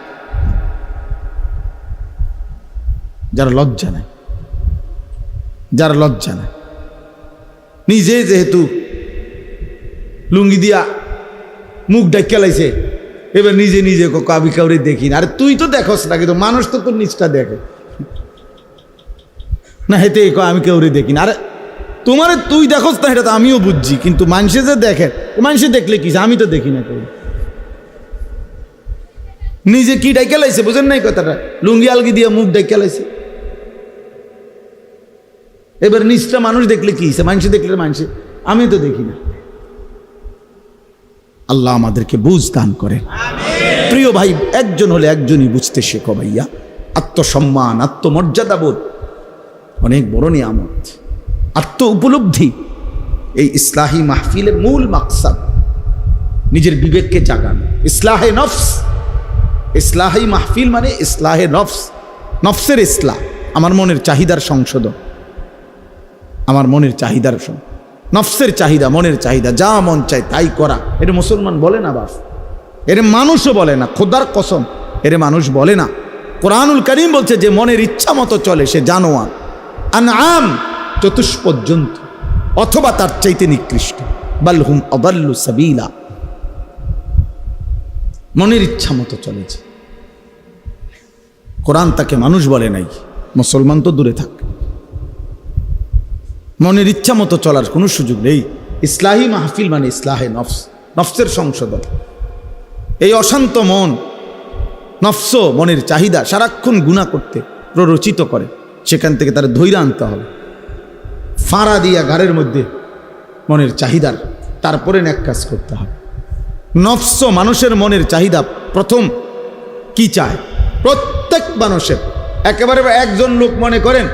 যার লজ্জা নাই, যার লজ্জা নাই। নিজে যেহেতু লুঙ্গি দিয়া মুখ ডাক্কা লাইছে, এবার নিজে নিজে আমি কাউরে দেখি না। আরে তুই তো দেখোস না, কিন্তু মানুষ তো তোর নিচটা দেখে না, হেতে আমি কাউরে দেখি না। আরে তোমারে তুই দেখোস না, এটা তো আমিও বুঝছি, কিন্তু মানুষে যে দেখে, মানুষে দেখলে কি, আমি তো দেখি না কেউ। নিজে কি ডাইকা লাইছে, বুঝেন নাই কথাটা? লুঙ্গি আলগি দিয়া মুখ ডাইকা লাইছে। এবার নিচটা মানুষ দেখলে কি, মানুষে দেখলে মানুষে, আমি তো দেখি না। আল্লাহ আমাদেরকে বুঝ দান করে। প্রিয় ভাই, একজন হলে একজনই বুঝতে শেখো ভাইয়া। আত্মসম্মান, আত্মমর্যাদা বোধ অনেক বড় নিয়ামত। আত্ম উপলব্ধি এই ইসলাহি মাহফিলের মূল মাকসাদ। নিজের বিবেককে জাগানো, ইসলাহে নফস। ইসলাহি মাহফিল মানে ইসলাহে নফস, নফসের ইসলাহ, আমার মনের চাহিদার সংশোধন, আমার মনের চাহিদার নফসের চাহিদা, মনের চাহিদা, যা মন চায় তাই করা। এটা মুসলমান বলে না বাস, এর মানুষও বলে না, খোদার কসম এর মানুষ বলে না। কোরআনুল কারীম বলছে যে মনের ইচ্ছা মতো চলে সে জানোয়ার, আনআম, চতুষ্পদ জন্তু, অথবা তার চাইতে নিকৃষ্ট, বালহুম আদাল্লু সাবিলা। মনের ইচ্ছা মতো চলেছে। কোরআন তাকে মানুষ বলে নাই, মুসলমান তো দূরে থাক। মনের ইচ্ছা মতো চলার কোনো সুযোগ নেই। ইসলাহি মাহফিল মানে ইসলাহে নফস, নফসের সংশোধন। এই অশান্ত মন, নফস, মনের চাহিদা সারাক্ষণ গুনাহ করতে প্ররোচিত করে, সেখান থেকে তার ধৈর্য আনতে হবে। ফাঁড়া দিয়া ঘাড়ের মধ্যে মনের চাহিদার, তারপরে ন্যাক কাজ করতে হবে। নফস, মানুষের মনের চাহিদা প্রথম কি চায়? প্রত্যেক মানুষের, একেবারে একজন লোক মনে করেন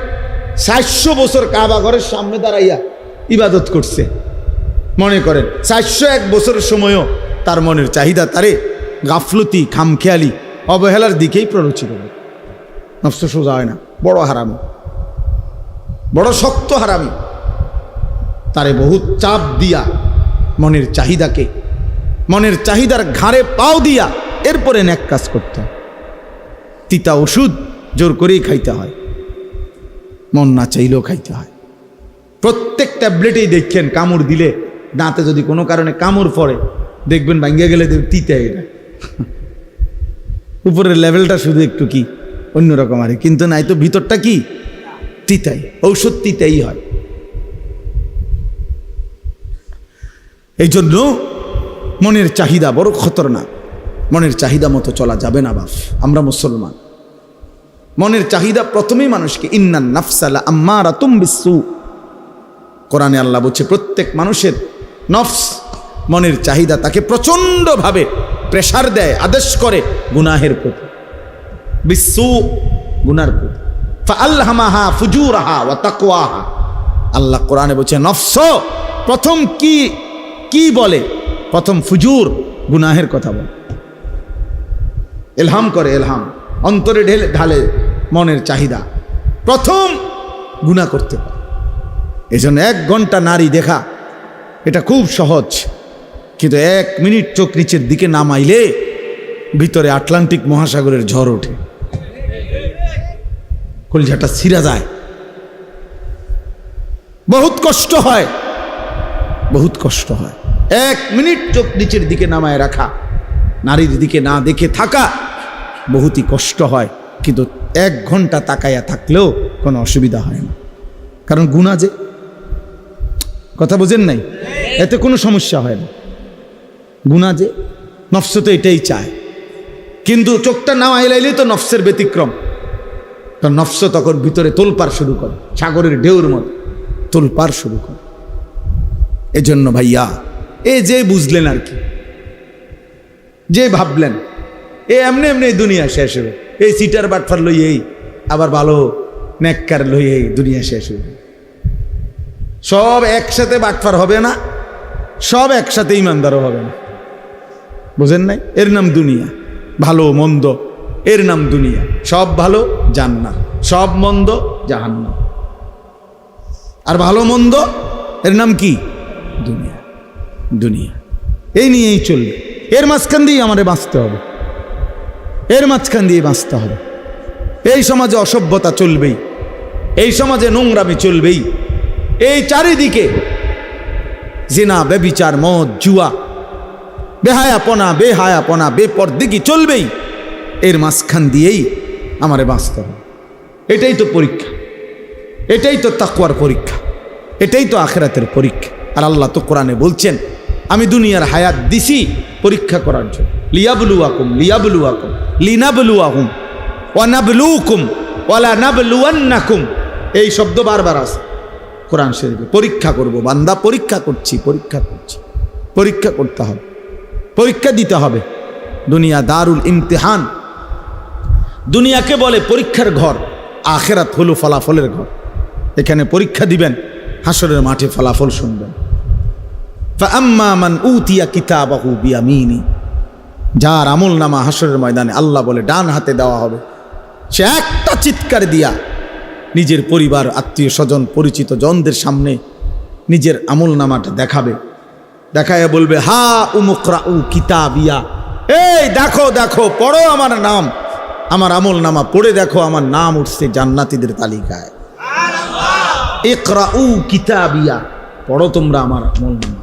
400 বছর কাবা ঘরের সামনে দাঁড়াইয়া ইবাদত করছে, মনে করেন 401 বছরের সময়ও তার মনের চাহিদা তারে গাফলতি, খামখেয়ালি, অবহেলার দিকেই প্ররোচিত হবে। নফস সোজা হয় না, বড় হারামি, বড় শক্ত হারামি। তারে বহুত চাপ দিয়া মনের চাহিদাকে, মনের চাহিদার ঘাড়ে পাও দিয়া এরপরে ন্যাক কাজ করতে হয়। তিতা ওষুধ জোর করেই খাইতে হয়, মন না চাইলেও খাইতে হয়। প্রত্যেক ট্যাবলেটেই দেখেন কামড় দিলে, দাঁতে যদি কোনো কারণে কামড় পড়ে, দেখবেন ভাঙ্গা গেলে তিতা। এটা উপরের লেভেলটা শুধু একটু কি অন্যরকম, আর কিন্তু নাই তো ভিতরটা কি তিতাই, ঔষধ তিতাই হয়। এই জন্য মনের চাহিদা বড় খতরনাক। মনের চাহিদা মতো চলা যাবে না বাপ। আমরা মুসলমান, মনের চাহিদা প্রথমেই মানুষকে, ইন্নান নাফসালা আম্মারাতুম বিসসু। কোরআনে আল্লাহ বলছে প্রত্যেক মানুষের নফস, মনের চাহিদা তাকে প্রচণ্ডভাবে প্রেসার দেয়, আদেশ করে গুনাহের প্রতি, বিসসু, গুনার প্রতি। ফাআলহামাহা ফুজুরাহা ওয়া তাকওয়াহা। আল্লাহ কোরআনে বলছে নফস প্রথম কি বলে, প্রথম ফুজুর গুনাহের কথা বলে, ইলহাম করে, ইলহাম অন্তরে ঢালে মনের চাহিদা, প্রথম গুনাহ করতে পারে। এজন্য 1 ঘন্টা নারী দেখা এটা খুব সহজ, কিন্তু 1 মিনিট চোখ নিচের দিকে নামাইলে ভিতরে আটলান্টিক মহাসাগরের ঝড় ওঠে, কলিজাটা ছিঁড়া যায়, বহুত কষ্ট হয়, বহুত কষ্ট হয়। 1 মিনিট চোখ নিচের দিকে নামায় রাখা, নারীর দিকে না দেখে থাকা বহুতই কষ্ট হয়, কিন্তু 1 ঘন্টা তাকাইয়া থাকলেও কোনো অসুবিধা হয় না, কারণ গুনাহ যে, কথা বুঝেন নাই, এতে কোনো সমস্যা হয় না। গুনাহ যে, নফস তো এটাই চায়, কিন্তু চোখটা নামাইলেই তো নফসের ব্যতিক্রম, তো নফস তখন ভিতরে তোলপাড় শুরু করে, সাগরের ঢেউর মতো তোলপাড় শুরু করে। এজন্য ভাইয়া, যে বুঝলেন আর কি, যে ভাবলেন এমনি এমনি দুনিয়া শেষ হবে, এই সিটার বাটফার লইয়েই আবার ভালো নেককার লইয়েই দুনিয়া শেষ হবে। সব একসাথে বাটফার হবে না, সব একসাথে ইমানদারও হবে না, বুঝেন নাই? এর নাম দুনিয়া, ভালো মন্দ এর নাম দুনিয়া। সব ভালো জান্নাত, সব মন্দ জাহান্নাম। আর ভালো মন্দ এর নাম কি? দুনিয়া। দুনিয়া এই নিয়েই চলবে, এর মাঝখান দিয়ে আমাদের বাঁচতে হবে, এর মাঝখান দিয়ে বাঁচতে হবে। এই সমাজে অসভ্যতা চলবেই, এই সমাজে নোংরামি চলবেই, এই চারিদিকে জিনা, ব্যভিচার, মদ, জুয়া, বেহায়াপনা, বেপরদিকি চলবেই। এর মাঝখান দিয়েই আমারে বাঁচতে হবে। এটাই তো পরীক্ষা, এটাই তো তাকওয়ার পরীক্ষা, এটাই তো আখিরাতের পরীক্ষা। আর আল্লাহ তো কোরআনে বলছেন, আমি দুনিয়ার হায়াত দিছি পরীক্ষা করার জন্য, লিয়াবলুয়াকুম লিনাবলুয়াহুম ওয়া নাবলুকুম ওয়ালা নাবলুয়ান্নাকুম। এই শব্দ বারবার আছে কোরআন শরীফে। পরীক্ষা করব বান্দা, পরীক্ষা করছি, পরীক্ষা করতে হবে, পরীক্ষা দিতে হবে। দুনিয়া দারুল ইমতিহান, দুনিয়াকে বলে পরীক্ষার ঘর, আখিরাত হলো ফলাফলের ঘর। এখানে পরীক্ষা দিবেন, হাসরের মাঠে ফলাফল শুনবেন। ফাআম্মা মান উতিয়া কিতাবাহু বিয়ামিনি, যার আমল নামা হাসরের ময়দানে আল্লাহ বলে ডান হাতে দেওয়া হবে, সে একটা চিৎকার দিয়া নিজের পরিবার, আত্মীয় স্বজন, পরিচিত জনদের সামনে নিজের আমল নামাটা দেখাবে, দেখাইয়া বলবে, হা উমুকরাউ কিতাবিয়া, এই দেখো দেখো, পড়ো আমার নাম, আমার আমল নামা পড়ে দেখো, আমার নাম উঠছে জান্নাতীদের তালিকায়। ইকরাউ কিতাবিয়া, পড়ো তোমরা আমার আমল নামা,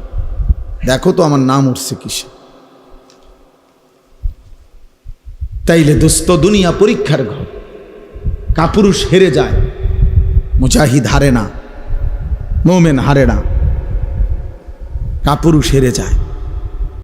দেখো তো আমার নাম উঠছে কিসে। তাইলে দোস্ত, দুনিয়া পরীক্ষার ঘর। কাপুরুষ হেরে যায়, মুজাহিদ হারে না, মোমেন হারে না, কাপুরুষ হেরে যায়।